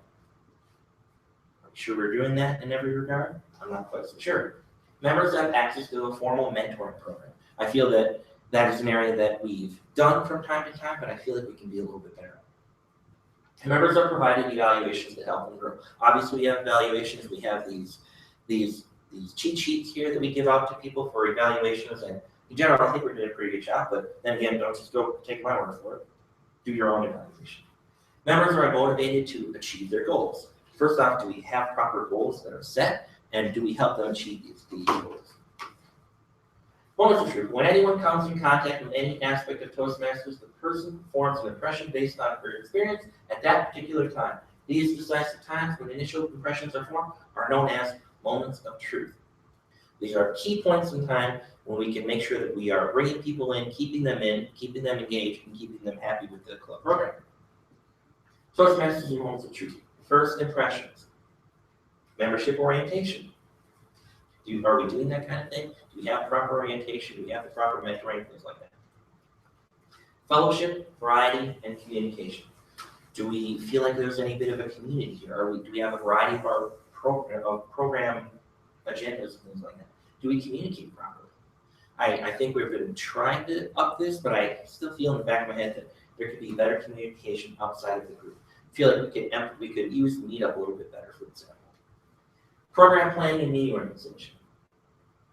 Are we sure we're doing that in every regard? I'm not quite so sure. Members have access to a formal mentoring program. I feel that that is an area that we've done from time to time, but I feel like we can be a little bit better. And members are provided evaluations that help them grow. Obviously, we have evaluations. We have these these cheat sheets here that we give out to people for evaluations, and in general, I think we're doing a pretty good job, but then again, don't just go take my word for it. Do your own evaluation. Members are motivated to achieve their goals. First off, do we have proper goals that are set, and do we help them achieve these goals? Moment of truth. When anyone comes in contact with any aspect of Toastmasters, the person forms an impression based on their experience at that particular time. These decisive times when initial impressions are formed are known as moments of truth. These are key points in time when we can make sure that we are bringing people in, keeping them engaged, and keeping them happy with the club program. Toastmasters and moments of truth. First impressions. Membership orientation. Are we doing that kind of thing? Do we have proper orientation? Do we have the proper mentoring? Things like that. Fellowship, variety, and communication. Do we feel like there's any bit of a community here? Do we have a variety of our program agendas and things like that? Do we communicate properly? I think we've been trying to up this, but I still feel in the back of my head that there could be better communication outside of the group. I feel like we could use the meetup a little bit better, for example. Program planning and meeting organization.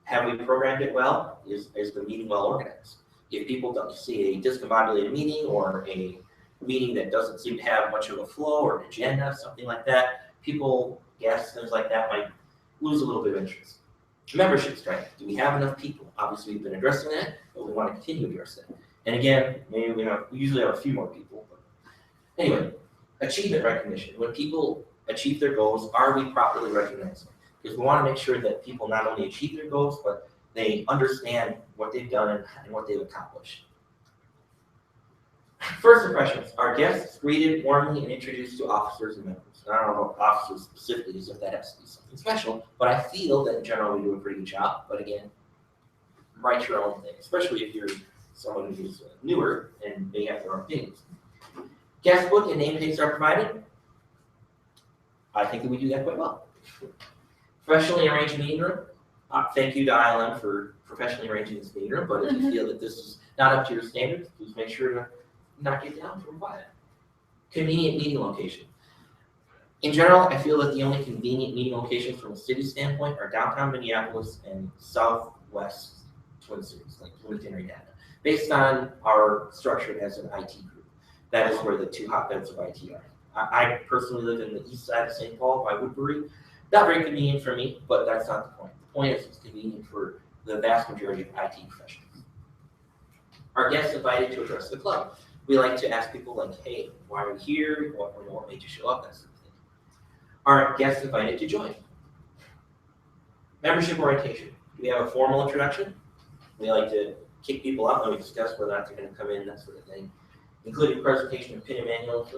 Have we programmed it well? Is the meeting well organized? If people don't see a discombobulated meeting or a meeting that doesn't seem to have much of a flow or an agenda, something like that, people, guests, things like that might lose a little bit of interest. Membership strength. Do we have enough people? Obviously, we've been addressing that, but we want to continue to address that. And again, maybe we usually have a few more people. But anyway, achievement recognition. When people achieve their goals, are we properly recognizing them? Because we want to make sure that people not only achieve their goals, but they understand what they've done and what they've accomplished. First impressions. Our guests greeted warmly and introduced to officers and members. And I don't know about officers specifically, as if that has to be something special, but I feel that in general we do a pretty good job. But again, write your own thing, especially if you're someone who's newer and they have their own opinions. Guest book and name tags are provided. I think that we do that quite well. Professionally arranged meeting room. Thank you to ILM for professionally arranging this meeting room, but if you feel that this is not up to your standards, please make sure to knock it down from quiet. Convenient meeting location. In general, I feel that the only convenient meeting locations from a city standpoint are downtown Minneapolis and southwest Twin Cities, like Bloomington or Edina. Based on our structure as an IT group, that is where the two hotbeds of IT are. I personally live in the east side of St. Paul by Woodbury. Not very convenient for me, but that's not the point. The point is it's convenient for the vast majority of IT professionals. Our guests invited to address the club. We like to ask people like, hey, why are you here? What made you show up? That sort of thing. Are guests invited to join? Membership orientation. Do we have a formal introduction? We like to kick people out and we discuss whether or not they're going to come in, that sort of thing. Including presentation of pin and manuals.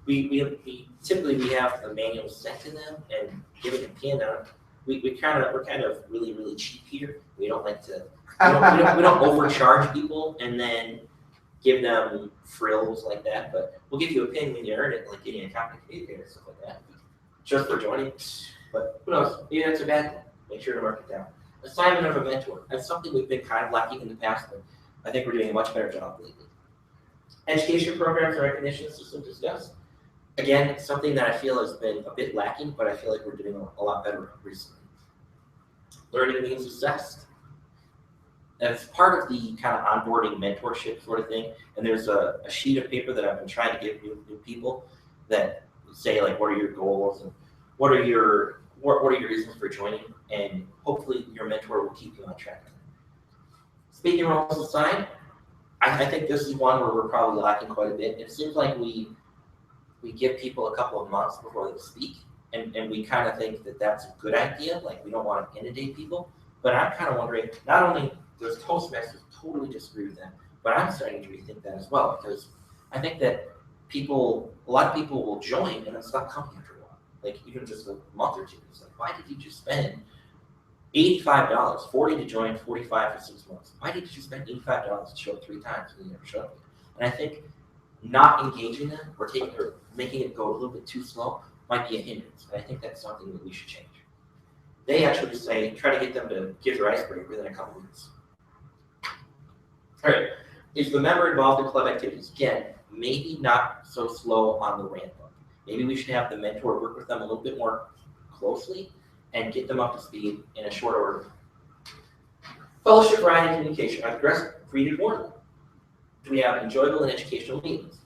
We typically have the manuals sent to them and giving a pin on. We're kind of really cheap here. We don't like to we don't overcharge people and then give them frills like that. But we'll give you a pin when you earn it, like getting a copy of it or stuff like that, just for joining. But who knows? Maybe that's a bad thing. Make sure to mark it down. Assignment of a mentor. That's something we've been kind of lacking in the past, but I think we're doing a much better job lately. Education programs and recognition system discussed. Again, it's something that I feel has been a bit lacking, but I feel like we're doing a lot better recently. Learning means assessed. That's part of the kind of onboarding mentorship sort of thing. And there's a sheet of paper that I've been trying to give new people that say like, what are your goals and what are your reasons for joining? And hopefully your mentor will keep you on track. Speaking roles aside, I think this is one where we're probably lacking quite a bit. It seems like we give people a couple of months before they speak, and we kind of think that that's a good idea. Like we don't want to inundate people. But I'm kind of wondering, not only does Toastmasters totally disagree with that, but I'm starting to rethink that as well, because I think that a lot of people will join and then stop coming after a while. Like even just a month or two. It's like, why did you just spend $85, $40 to join, $45 for 6 months? Why did you spend $85 to show up 3 times and you never showed up? And I think not engaging them or making it go a little bit too slow might be a hindrance. And I think that's something that we should change. They actually say, try to get them to give their icebreaker within a couple weeks. All right, is the member involved in club activities? Again, maybe not so slow on the ramp up. Maybe we should have the mentor work with them a little bit more closely and get them up to speed in a short order. Fellowship, variety, and communication. Are the dress greeted warmly? Do we have enjoyable and educational meetings?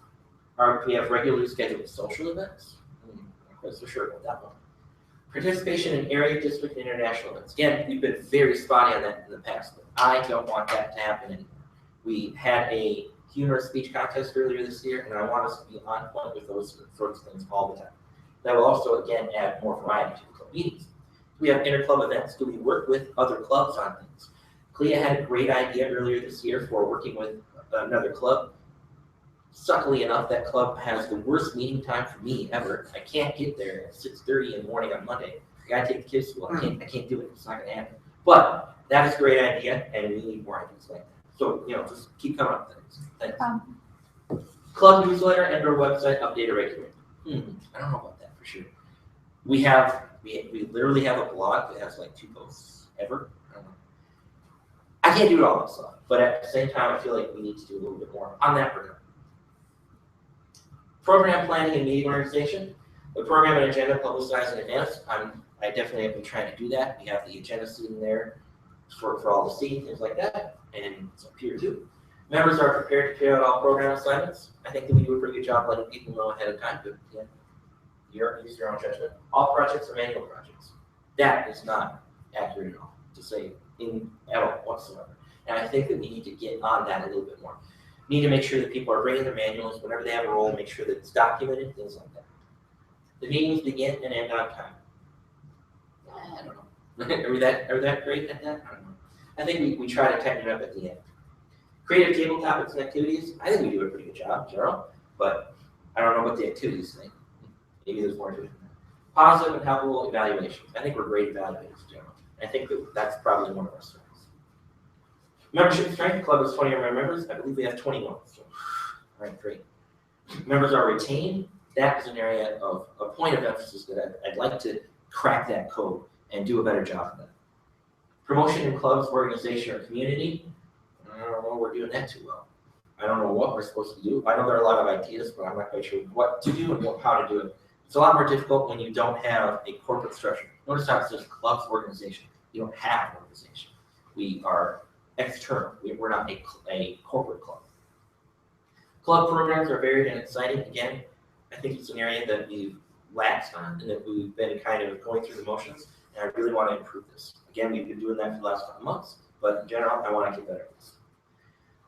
Do we have regularly scheduled social events? Not quite so sure about that one. Participation in area, district, and international events. Again, we've been very spotty on that in the past, but I don't want that to happen anymore. We had a humorous speech contest earlier this year, and I want us to be on point with those sorts of things all the time. That will also, again, add more variety to the club meetings. Do we have inter-club events? Do we work with other clubs on things? Clea had a great idea earlier this year for working with another club. Suckily enough, that club has the worst meeting time for me ever. I can't get there at 6:30 in the morning on Monday. I gotta take the kids to school. I can't do it. It's not gonna happen. But that is a great idea, and we need more ideas like that. So, just keep coming up with things. Thanks. Club newsletter and our website updated regularly. I don't know about that for sure. We literally have a blog that has like 2 posts ever. I don't know. I can't do it all myself, but at the same time, I feel like we need to do a little bit more on that regard. Program planning and meeting organization. The program and agenda publicized in advance. I definitely have been trying to do that. We have the agenda sitting there for all to see, things like that, and it's up here too. Members are prepared to carry out all program assignments. I think that we do a pretty good job letting people know ahead of time, but use your own judgment. All projects are manual projects. That is not accurate at all to say at all whatsoever. And I think that we need to get on that a little bit more. We need to make sure that people are bringing their manuals whenever they have a role, make sure that it's documented, things like that. The meetings begin and end on time. I don't know. Are we that great at that? I don't know. I think we try to tighten it up at the end. Creative table topics and activities. I think we do a pretty good job in general, but I don't know what the activities think. Maybe there's more to it. Positive and helpful evaluations. I think we're great evaluators in general. I think that's probably one of our strengths. Membership strength. The club has 20 or more members. I believe we have 21. So, all right, great. Members are retained. That is an area of a point of emphasis that I'd like to crack that code and do a better job of that. Promotion in clubs, organization, or community. I don't know we're doing that too well. I don't know what we're supposed to do. I know there are a lot of ideas, but I'm not quite sure what to do and how to do it. It's a lot more difficult when you don't have a corporate structure. Notice how it says clubs, organization. You don't have an organization. We are external. We're not a corporate club. Club programs are varied and exciting. Again, I think it's an area that we've laxed on and that we've been kind of going through the motions, and I really want to improve this. Again, we've been doing that for the last couple months, but in general, I want to get better at this.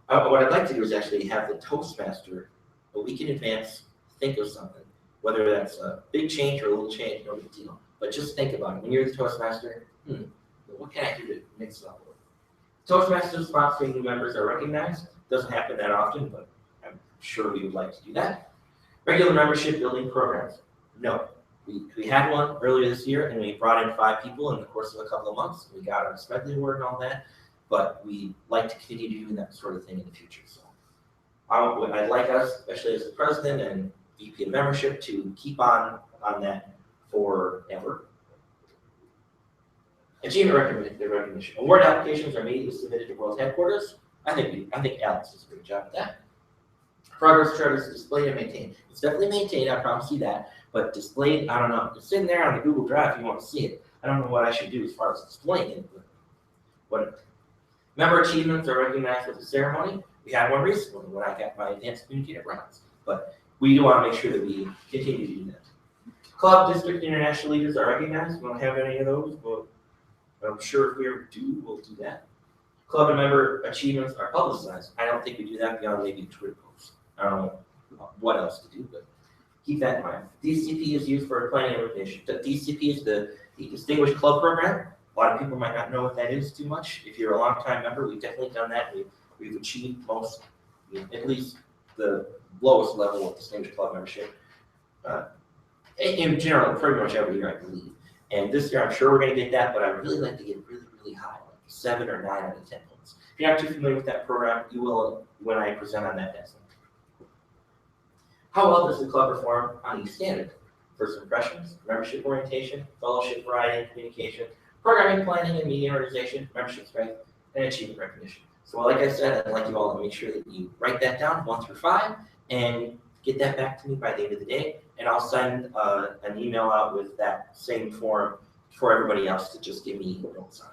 What I'd like to do is actually have the Toastmaster a week in advance think of something, whether that's a big change or a little change, no big deal. But just think about it. When you're the Toastmaster, what can I do to mix it up? Toastmasters sponsoring new members are recognized. Doesn't happen that often, but I'm sure we would like to do that. Regular membership building programs. No. We had one earlier this year, and we brought in 5 people in the course of a couple of months. We got our Smedley Award and all that, but we like to continue doing that sort of thing in the future. So I'd like us, especially as the president and VP of membership, to keep on that forever. Achievement recognition. Award applications are immediately submitted to World Headquarters. I think Alex does a great job at that. Progress chart is displayed and maintained. It's definitely maintained, I promise you that. But displayed, I don't know. It's sitting there on the Google Drive if you want to see it. I don't know what I should do as far as displaying it, but whatever. Member achievements are recognized with a ceremony. We had one recently when I got my advanced communicator bronze. But we do want to make sure that we continue to do that. Club, district, international leaders are recognized. We don't have any of those, but I'm sure if we ever do, we'll do that. Club and member achievements are publicized. I don't think we do that beyond maybe Twitter posts. I don't know what else to do, but keep that in mind. DCP is used for planning and recognition. The DCP is the Distinguished Club Program. A lot of people might not know what that is too much. If you're a long-time member, we've definitely done that. We've achieved most, at least the lowest level of Distinguished Club membership. In general, pretty much every year, I believe. And this year, I'm sure we're going to get that, but I'd really like to get really, really high, like 7 or 9 out of 10 points. If you're not too familiar with that program, you will when I present on that next one. How well does the club perform on each standard? First impressions, membership orientation, fellowship variety and communication, programming planning and meeting organization, membership strength, and achievement recognition. So like I said, I'd like you all to make sure that you write that down 1 through 5 and get that back to me by the end of the day. And I'll send an email out with that same form for everybody else to just give me notes on.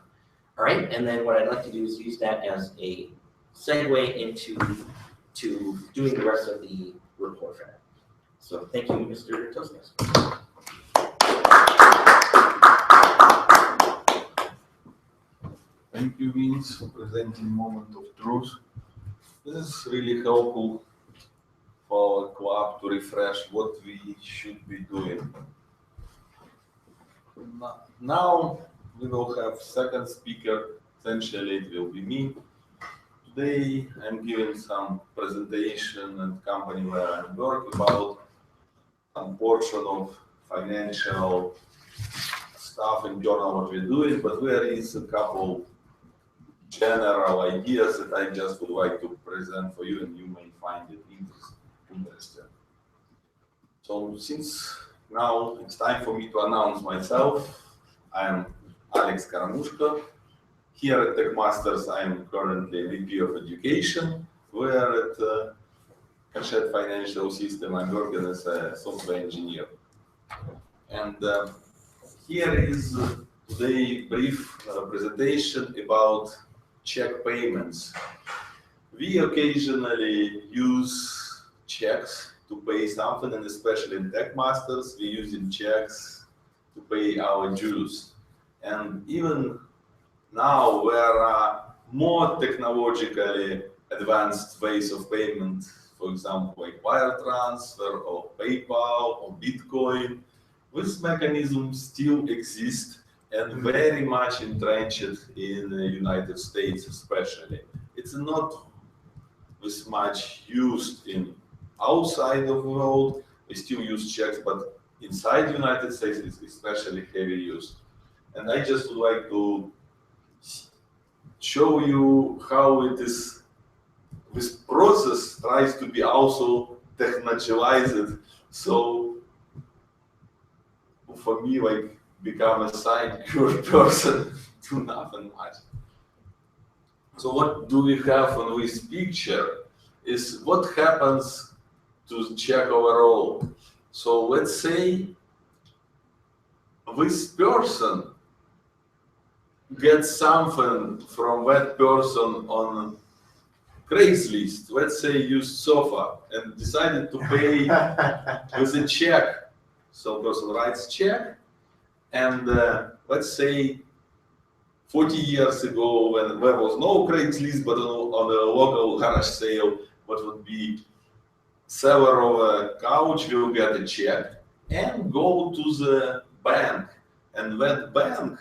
All right, and then what I'd like to do is use that as a segue into doing the rest of the report for that. So thank you, Mr. Toastmaster. Thank you, Vince, for presenting moment of truth. This is really helpful for our club to refresh what we should be doing. Now we will have second speaker. Essentially, it will be me. Today, I'm giving some presentation and company where I work about some portion of financial stuff in journal what we're doing, but there is a couple general ideas that I just would like to present for you, and you may find it interesting. So since now it's time for me to announce myself, I am Alex Karamushka. Here at TechMasters, I am currently VP of Education, where at Kashet Financial System, I'm working as a software engineer. And here is today brief presentation about check payments. We occasionally use checks to pay something, and especially in TechMasters, we're using checks to pay our dues. And even now, there are more technologically advanced ways of payment, for example, like wire transfer or PayPal or Bitcoin. This mechanism still exists and very much entrenched in the United States especially. It's not this much used in outside of the world. We still use checks, but inside the United States it's especially heavy used. And I just would like to show you how it is, this process tries to be also technologized. So for me, like, become a sinecure person, do nothing much. So what do we have on this picture is what happens to check overall. So let's say this person gets something from that person on Craigslist, let's say used sofa, and decided to pay with a check. So person writes check, and let's say 40 years ago, when there was no Craigslist, but on a local garage sale, what would be seller of a couch will get a check and go to the bank, and that bank,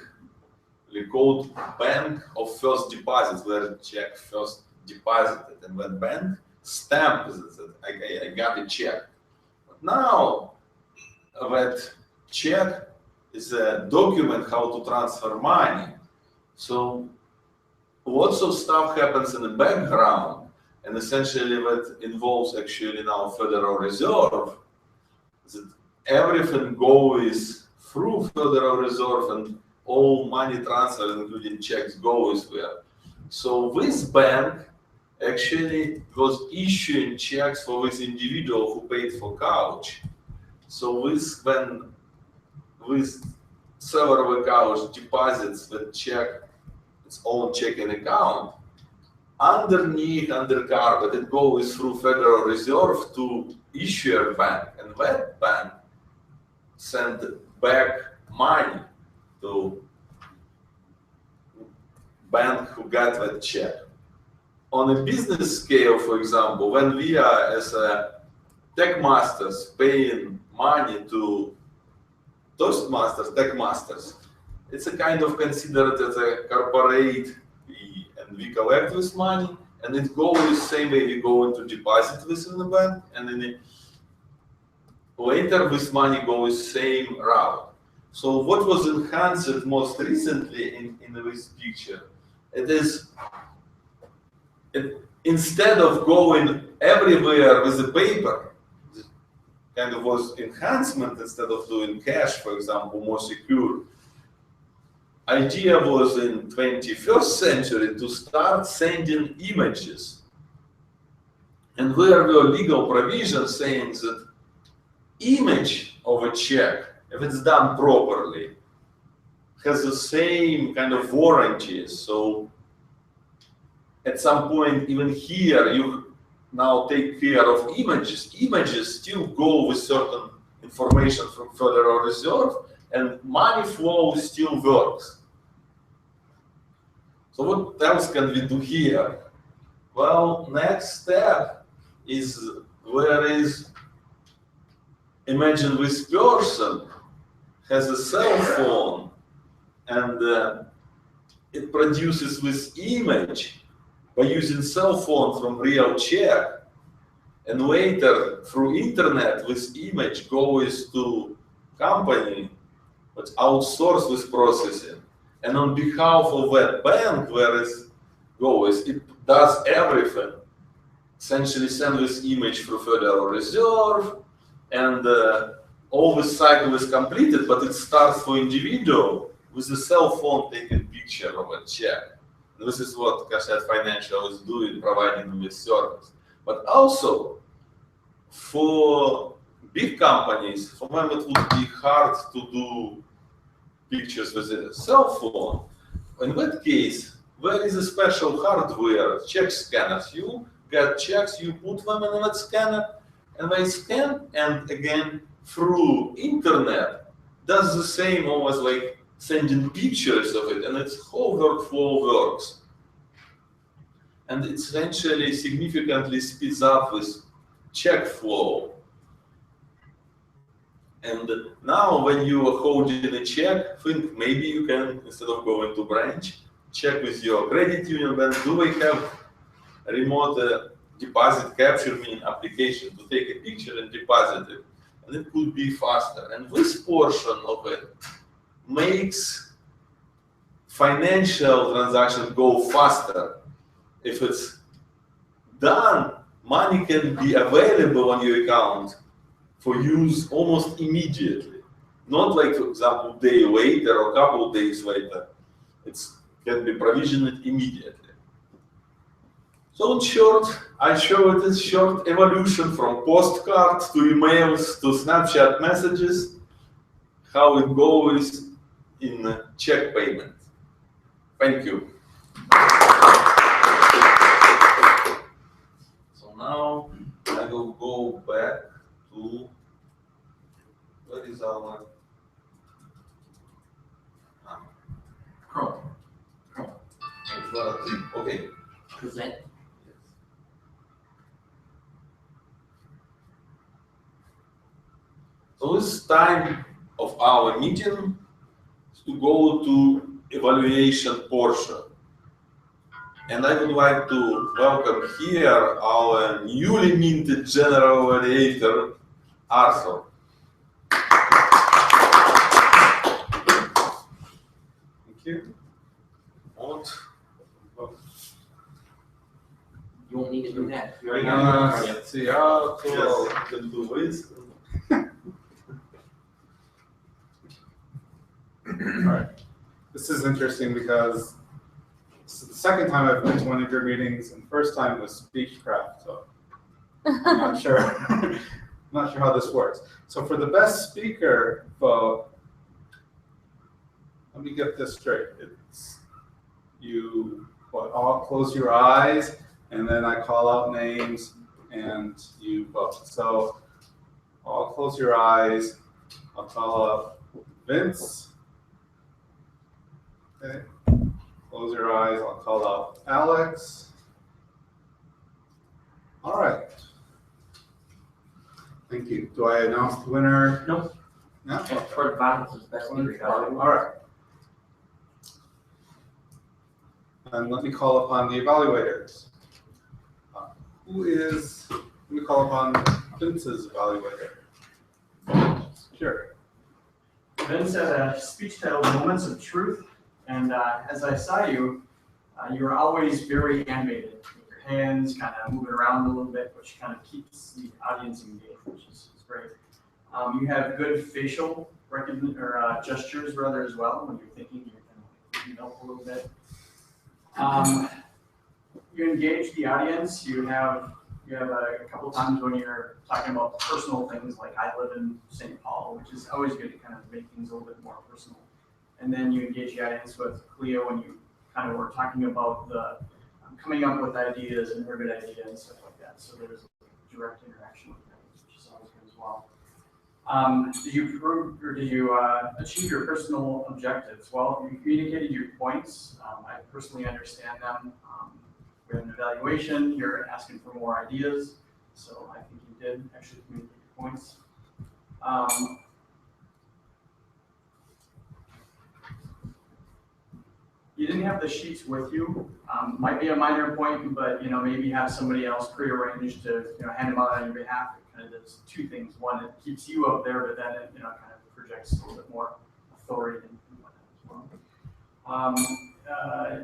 we called bank of first deposit, where the check first deposited, and that bank stamps it, I got a check. But now that check is a document how to transfer money. So lots of stuff happens in the background, and essentially that involves actually now Federal Reserve, that everything goes through Federal Reserve and all money transfer, including checks, goes there. So this bank actually was issuing checks for this individual who paid for couch. So this, when this seller of a couch deposits the check, its own checking account, underneath, under carpet, it goes through Federal Reserve to issuer bank, and that bank sent back money to bank who got that check. On a business scale, for example, when we are as a TechMasters paying money to TechMasters, it's a kind of considered as a corporate fee, and we collect this money, and it goes the same way we go into deposit this in the bank, and then later this money goes same route. So what was enhanced most recently in this picture, it is, instead of going everywhere with the paper, kind of was enhancement. Instead of doing cash, for example, more secure. Idea was in 21st century to start sending images. And there were legal provisions saying that image of a check, if it's done properly, has the same kind of warranties. So at some point, even here, you now take care of images. Images still go with certain information from Federal Reserve, and money flow still works. So what else can we do here? Well, next step is imagine this person has a cell phone and it produces this image by using cell phone from real check, and later through internet this image goes to company that outsource this processing, and on behalf of that bank where it goes, it does everything. Essentially send this image through Federal Reserve, and all the cycle is completed, but it starts for individual with a cell phone taking picture of a check. And this is what Kashet Financial is doing, providing them with service. But also, for big companies, for them it would be hard to do pictures with a cell phone. In that case, there is a special hardware, check scanners. You get checks, you put them in that scanner, and they scan, and again, through internet, does the same, almost like sending pictures of it, and its whole workflow works. And it essentially significantly speeds up this check flow. And now when you are holding a check, think maybe you can, instead of going to branch, check with your credit union, then do they have a remote deposit capture mean application to take a picture and deposit it? And it could be faster. And this portion of it makes financial transactions go faster. If it's done, money can be available on your account for use almost immediately. Not like, for example, a day later or a couple of days later. It can be provisioned immediately. So in short, I showed this short evolution from postcards to emails to Snapchat messages, how it goes in check payment. Thank you. So now I will go back to, where is our, Chrome. okay. Present. So this time of our meeting is to go to evaluation portion. And I would like to welcome here our newly minted general evaluator, Arthur. Thank you. You won't need to do that. You already Let's see how cool. Yes, can do this. Alright. This is interesting because this is the second time I've been to one of your meetings, and the first time was Speechcraft, so I'm not sure. I'm not sure how this works. So for the best speaker vote, let me get this straight. It's you all close your eyes, and then I call out names, and you vote. So all close your eyes. I'll call up Vince. Okay. Close your eyes. I'll call out Alex. All right. Thank you. Do I announce the winner? Nope. No? And toward the bottom is best speaker. All right. And let me call upon the evaluators. Let me call upon Vince's evaluator. Sure. Vince had a speech titled Moments of Truth, and as I saw you, you were always very animated, with your hands kind of moving around a little bit, which kind of keeps the audience engaged, which is great. You have good facial recognition or gestures rather as well when you're thinking. You kind of melt a little bit. You engage the audience. You have a couple times when you're talking about personal things like I live in St. Paul, which is always good to kind of make things a little bit more personal. and then you engage the audience with Cleo when you kind of were talking about the coming up with ideas and her good ideas and stuff like that. So there's direct interaction with them, which is always good as well. Did you prove or did you achieve your personal objectives? Well, you communicated your points. I personally understand them. We have an evaluation. You're asking for more ideas, so I think you did actually communicate your points. You didn't have the sheets with you. Might be a minor point, but maybe have somebody else prearranged to hand them out on your behalf. It kind of does two things. One, it keeps you up there, but then it kind of projects a little bit more authority and whatnot as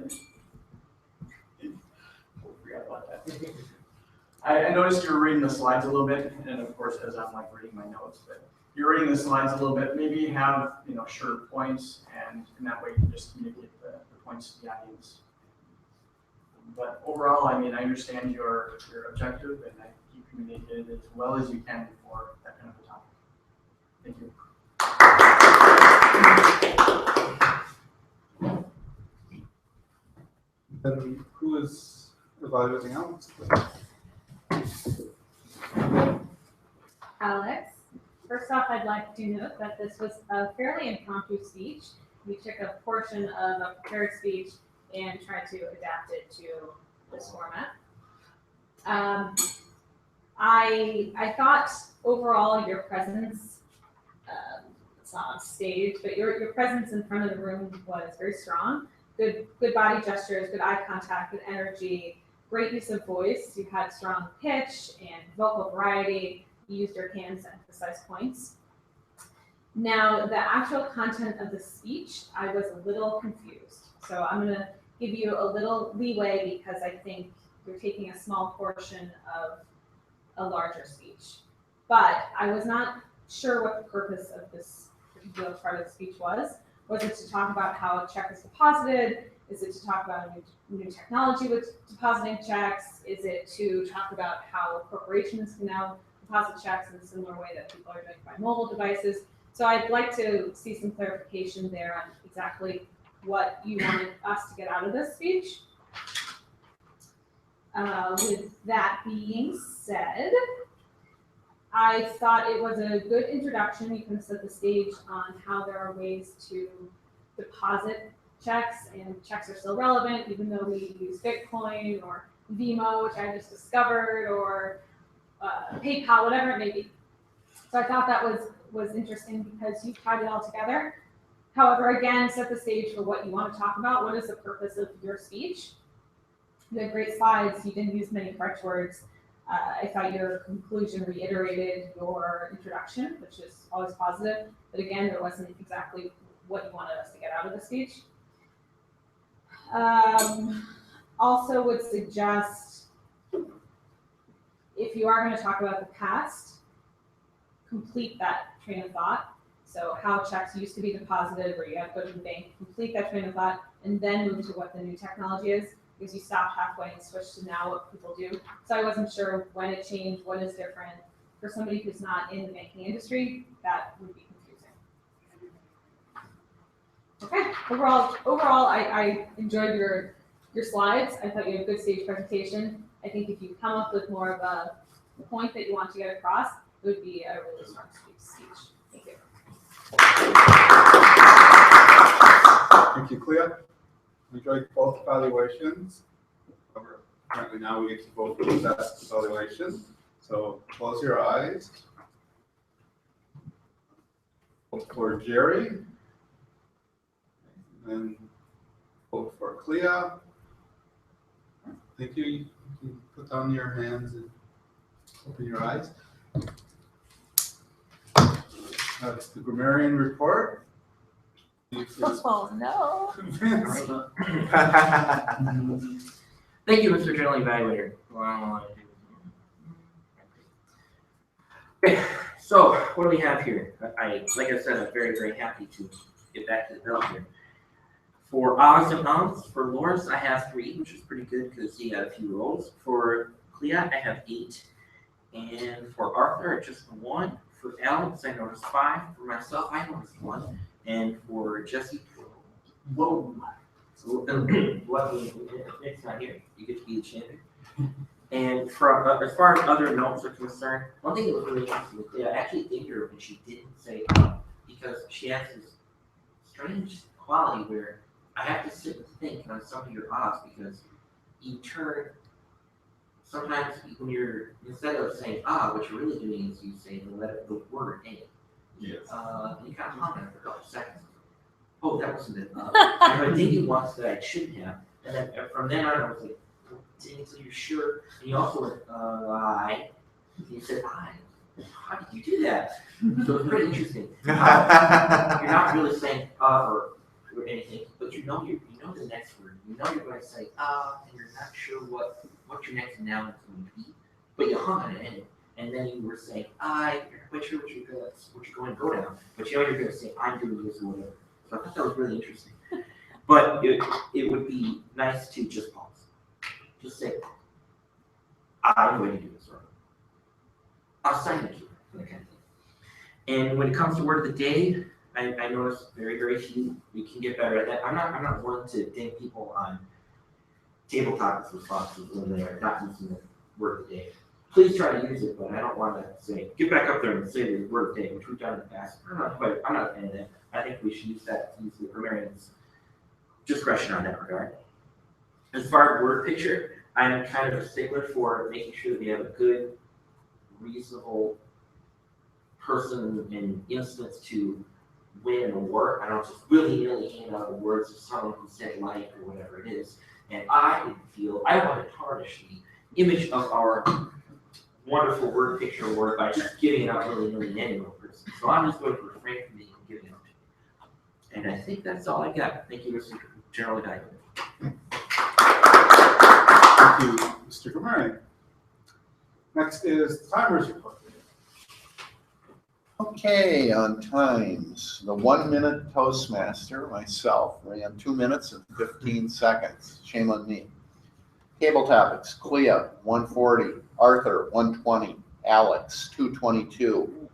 well. Forgot about that. I noticed you were reading the slides a little bit, and of course, as I'm reading my notes, but you're reading the slides a little bit. Maybe have short points, and in that way you can just communicate the points to the audience. But overall, I understand your objective, and I think you communicated it as well as you can for that kind of a topic. Thank you. Then who is evaluating Alex? Alex, first off, I'd like to note that this was a fairly impromptu speech. We took a portion of a prepared speech and tried to adapt it to this format. I thought overall your presence, it's not on stage, but your presence in front of the room was very strong. Good body gestures, good eye contact, good energy, great use of voice. You had strong pitch and vocal variety. You used your hands to emphasize points. Now, the actual content of the speech, I was a little confused. So I'm going to give you a little leeway because I think you're taking a small portion of a larger speech. But I was not sure what the purpose of this particular part of the speech was. Was it to talk about how a check is deposited? Is it to talk about a new technology with depositing checks? Is it to talk about how corporations can now deposit checks in a similar way that people are doing by mobile devices? So I'd like to see some clarification there on exactly what you wanted us to get out of this speech. With that being said, I thought it was a good introduction. You can set the stage on how there are ways to deposit checks, and checks are still relevant, even though we use Bitcoin or Vimo, which I just discovered, or PayPal, whatever it may be. So I thought that was interesting because you tied it all together. However, again, set the stage for what you want to talk about. What is the purpose of your speech? You had great slides. You didn't use many correct words. I thought your conclusion reiterated your introduction, which is always positive. But again, there wasn't exactly what you wanted us to get out of the speech. Also would suggest, if you are going to talk about the past, complete that train of thought. So how checks used to be deposited, where you have to go to the bank, complete that train of thought, and then move to what the new technology is, because you stopped halfway and switched to now what people do. So I wasn't sure when it changed, what is different. For somebody who's not in the banking industry, that would be confusing. Okay, overall, I enjoyed your slides. I thought you had a good stage presentation. I think if you come up with more of a point that you want to get across, it would be a really strong speech. Thank you. Thank you, Clea. Enjoyed both evaluations. Apparently now we get to vote for the best evaluation. So close your eyes. Vote for Jerry. And vote for Clea. Thank you. You can put down your hands and open your eyes. That's the grammarian report. Oh, no. Thank you, Mr. General Evaluator. Okay, so what do we have here? Like I said, I'm very, very happy to get back to the bill here. For Oz and Ons, for Loris, I have 3, which is pretty good because he had a few rolls. For Clea, I have 8. And for Arthur, just 1. For Alex, I noticed 5. For myself, I noticed 1. And for Jesse, Whoa. So, luckily, Nick's not here. You get to be the champion. And from as far as other notes are concerned, one thing that was really interesting was I actually think her when she didn't say because she has this strange quality where I have to sit and think on some of your ahs because you turn sometimes when you're instead of saying what you're really doing is you say the word a. Yes. And you kind of hung on it for a couple seconds. Oh, that wasn't it. And I'm thinking once that I shouldn't have. And then from then on, I was like, dang it, so you're sure? And you also went, I. And you said, I. How did you do that? So it's pretty interesting. You're not really saying or anything, but you know the next word. You know you're going to say and you're not sure what your next noun is going to be, but you hung on it, and then you were saying you're not quite sure what you're going to go down, but you know you're going to say I'm doing this or whatever. So I thought that was really interesting. But it would be nice to just pause, just say I'm going to do this, or I'll sign it to you, that kind of thing. And when it comes to word of the day, I notice very, very few. We can get better at that. I'm not one to ding people on table topics responses when they are not using the word of the day. Please try to use it, but I don't want to say get back up there and say the word of the day, which we've done in the past. I'm not a fan of that. I think we should use the grammarian's discretion on that regard. As far as word picture, I'm kind of a stickler for making sure that we have a good, reasonable person and instance to win an award. I don't just willy-nilly hand out awards to someone who said like or whatever it is. And I want to tarnish the image of our wonderful word picture award by just giving it out willy-nilly to any one person. So I'm just going to refrain from being giving it out to you. And I think that's all I got. Thank you, Mr. General Evaluator. Thank you, Mr. Kamari. Next is the timer's report. Okay, on times, the 1 minute Toastmaster, myself, ran 2 minutes and 15 seconds. Shame on me. Table topics, Clea, 140, Arthur, 120, Alex, 222.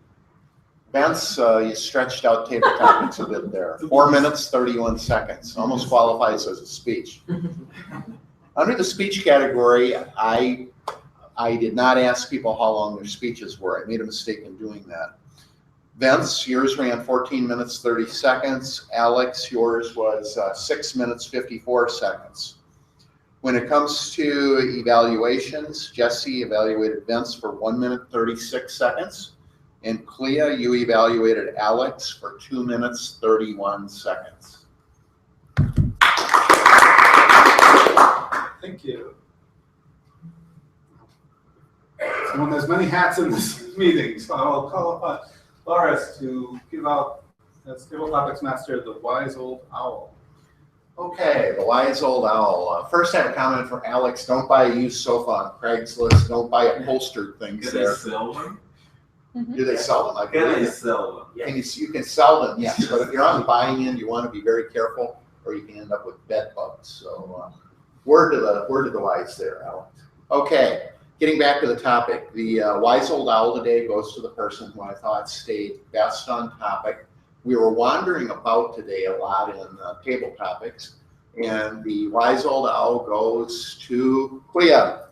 Vince, you stretched out table topics a bit there. 4 minutes, 31 seconds. Almost qualifies as a speech. Under the speech category, I did not ask people how long their speeches were. I made a mistake in doing that. Vince, yours ran 14 minutes, 30 seconds. Alex, yours was 6 minutes, 54 seconds. When it comes to evaluations, Jesse evaluated Vince for 1 minute, 36 seconds. And Clea, you evaluated Alex for 2 minutes, 31 seconds. Thank you. Someone has many hats in this meeting, so I'll call upon Loris to give out, as Table Topics Master, the Wise Old Owl. Okay, the wise old owl. First, I have a comment for Alex. Don't buy a used sofa on Craigslist. Don't buy upholstered things Can I there. sell one? Do they sell them? Can I sell one? And you can sell them, yes. But if you're on the buying end, you want to be very careful, or you can end up with bed bugs. So, word to the wise there, Alex. Okay, getting back to the topic. The wise old owl today goes to the person who I thought stayed best on topic. We were wandering about today a lot in table topics, and the wise old owl goes to Clea. Are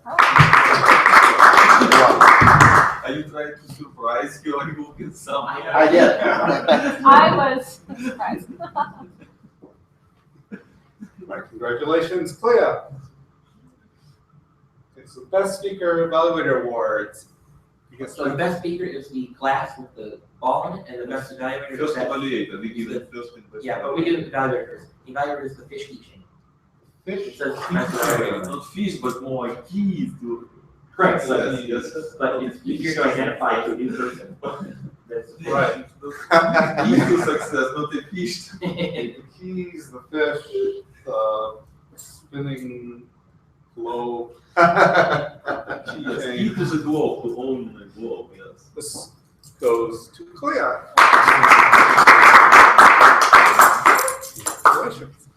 you trying to surprise you or you get something? I did. I was surprised. All right, congratulations, Clea. It's the Best Speaker Evaluator Awards. You can So the best speaker is the glass with the ball in it, and the best evaluator is First that. evaluator, we give it first and best. Yeah, but we do evaluator first. Evaluator is the fish keychain. It Fish. says Fish, not fish, but more like keys to. Correct. Yes, yes. But it's easier to identify to a new person. That's Right. Keys to success, not a fish. The keys, the fish, the spinning globe. Yes, key to the globe, to own the globe, yes. This goes to Clea. Congratulations.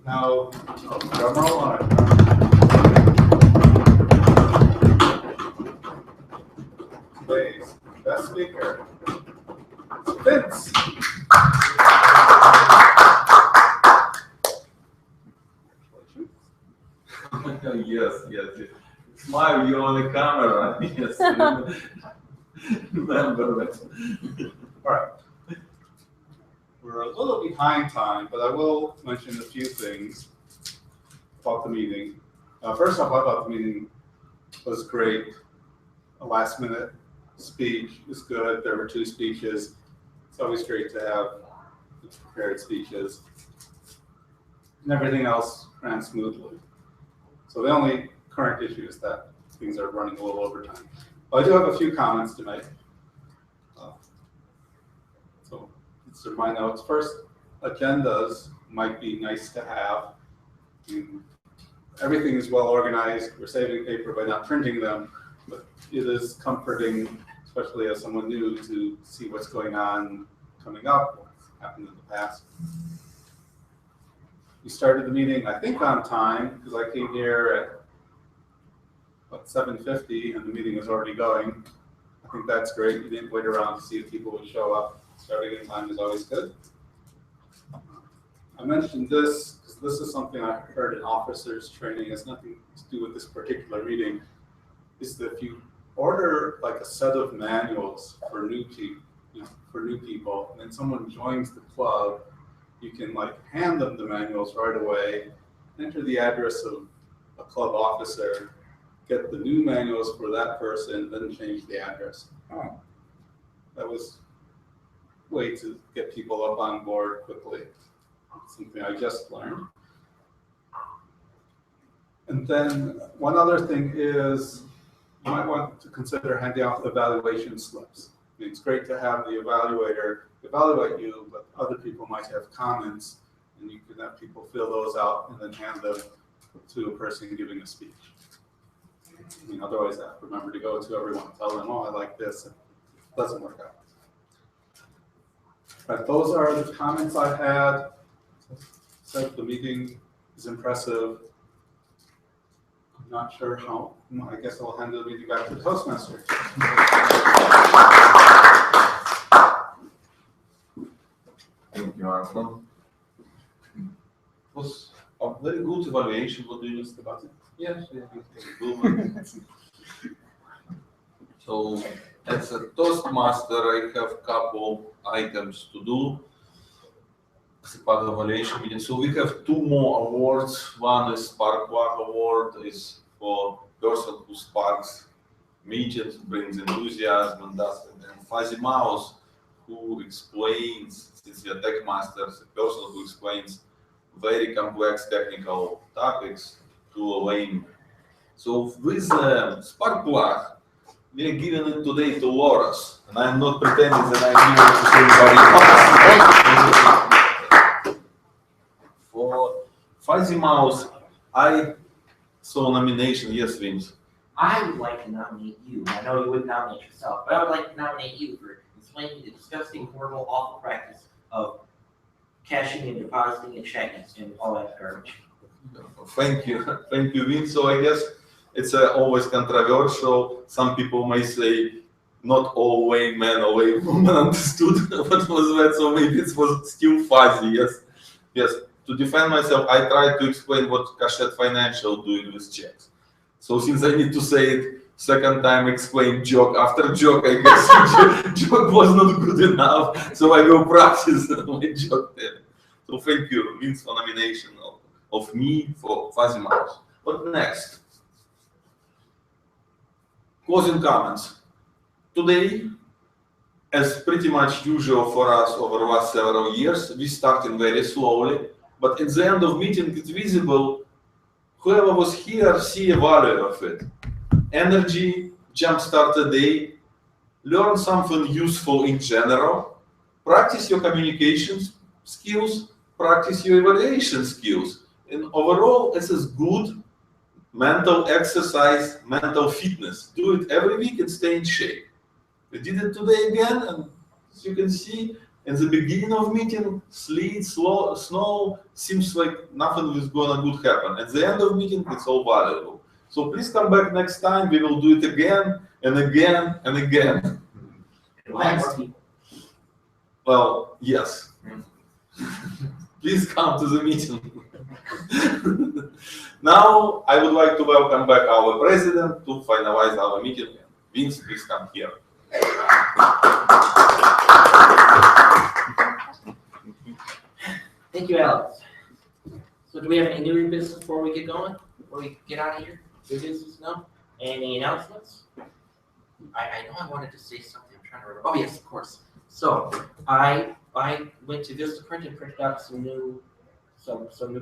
Now, drum roll on it. Today's best speaker, Vince. smile, you're on the camera. Yes. Remember that. All right. We're a little behind time, but I will mention a few things about the meeting. First off, I thought the meeting was great. A last minute speech was good. There were 2 speeches. It's always great to have prepared speeches. And everything else ran smoothly. So the only current issue is that things are running a little over time. But I do have a few comments to make. So these are my notes. First, agendas might be nice to have. Everything is well organized. We're saving paper by not printing them, but it is comforting, especially as someone new, to see what's going on coming up, what's happened in the past. We started the meeting, I think, on time, because I came here at 7:50 and the meeting was already going. I think that's great. You didn't wait around to see if people would show up. Starting in time is always good. I mentioned this because this is something I heard in officers training. It has nothing to do with this particular meeting. Is that if you order like a set of manuals for new people, and then someone joins the club, you can like hand them the manuals right away, enter the address of a club officer, get the new manuals for that person, then change the address. Oh. That was a way to get people up on board quickly. Something I just learned. And then one other thing is you might want to consider handing out evaluation slips. I mean, it's great to have the evaluator evaluate you, but other people might have comments, and you can have people fill those out and then hand them to a person giving a speech. I mean, otherwise, I have to remember to go to everyone, tell them, oh, I like this, and it doesn't work out. But those are the comments I had. Said the meeting is impressive. I'm not sure how. I guess I'll hand the meeting back to the Toastmaster. Thank you, Arthur. It was a very good evaluation. What do you think about it? Yes, good. So, as a Toastmaster, I have a couple items to do as a part of evaluation meeting. So we have 2 more awards. One is Spark Plug Award, is for person who sparks meetings, brings enthusiasm, and does it. And Fuzzy Mouse, who explains, since we are TechMasters, a person who explains very complex technical topics to a layman. So with Spark Plug, we are giving it today to Loras, and I'm not pretending that I'm giving it to anybody else. For Fuzzy Mouse, I saw nomination. Yes, Vince. I would like to nominate you. I know you wouldn't nominate yourself, but I would like to nominate you for explaining the disgusting, horrible, awful practice of cashing and depositing and checking and all that garbage. Thank you, Vince. So I guess it's always controversial. Some people may say not all laymen or laywomen understood what was that, so maybe it was still fuzzy. Yes. To defend myself, I tried to explain what Cachette Financial doing with checks. So since I need to say it second time, explain joke after joke, I guess joke was not good enough. So I will practice my joke there. So thank you, Vince, for nomination of me for Fuzzy Mouse. What next? Closing comments. Today, as pretty much usual for us over the last several years, we started very slowly, but at the end of meeting, it's visible. Whoever was here see a value of it. Energy, jumpstart the day, learn something useful in general, practice your communications skills, practice your evaluation skills. And overall, it's a good mental exercise, mental fitness. Do it every week and stay in shape. We did it today again, and as you can see, at the beginning of meeting, sleet, snow, seems like nothing is gonna good happen. At the end of meeting, it's all valuable. So please come back next time. We will do it again and again and again. Well, yes. Please come to the meeting. Now, I would like to welcome back our president to finalize our meeting. Vince, please come here. Thank you, Alex. So do we have any new business before we get going? Before we get out of here? New business? No? Any announcements? I know I wanted to say something. I'm trying to remember. Oh, yes, of course. So I went to Vistaprint and printed out some new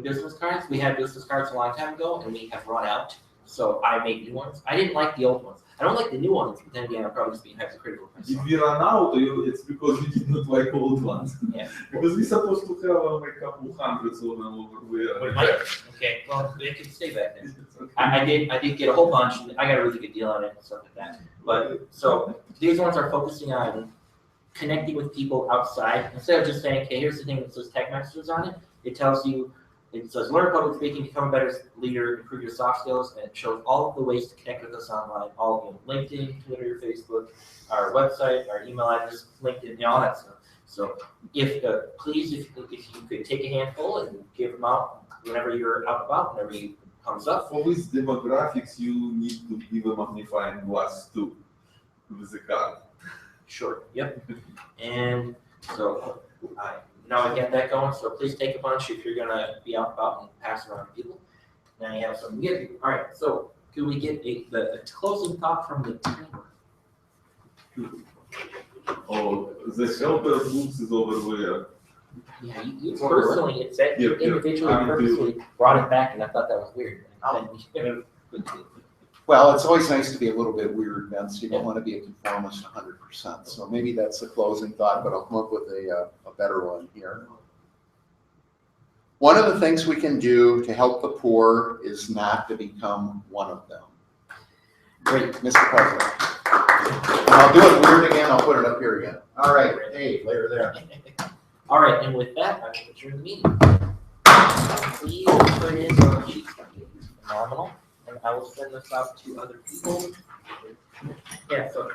business cards. We had business cards a long time ago, and we have run out. So I made new ones. I didn't like the old ones. I don't like the new ones, but then again, I'm probably just being hypocritical. If we run out, it's because we did not like old ones. Yeah. Because we're supposed to have like a couple hundreds of them over there. We might. Okay, well, they can stay back then. I did get a whole bunch, and I got a really good deal on it and stuff like that. But, so, these ones are focusing on connecting with people outside. Instead of just saying, okay, here's the thing that says TechMasters on it, it tells you, it says learn public speaking, become a better leader, improve your soft skills, and it shows all of the ways to connect with us online, all of LinkedIn, Twitter, Facebook, our website, our email address, LinkedIn, all that stuff. So if please, if you could take a handful and give them out whenever you're out and about, whenever you comes up. For these demographics, you need to give a magnifying glass too, with the card. Sure. Yep. And so now I get that going. So please take a bunch if you're gonna be out and about and pass around to people. Now you have some good people. All right. So could we get the closing thought from the team? Oh, the helper books is over there. Yeah, you personally, it said Yeah, individually, I mean, purposely brought it back, and I thought that was weird. Well, it's always nice to be a little bit weird, Vince. You don't want to be a conformist 100%. So maybe that's the closing thought, but I'll come up with a better one here. One of the things we can do to help the poor is not to become one of them. Great. Mr. President. And I'll do it weird again. I'll put it up here again. All right. Hey, later there. All right, and with that, I'm going to adjourn the meeting. Please put in your sheets. Phenomenal. And I will send this out to other people. Yeah, so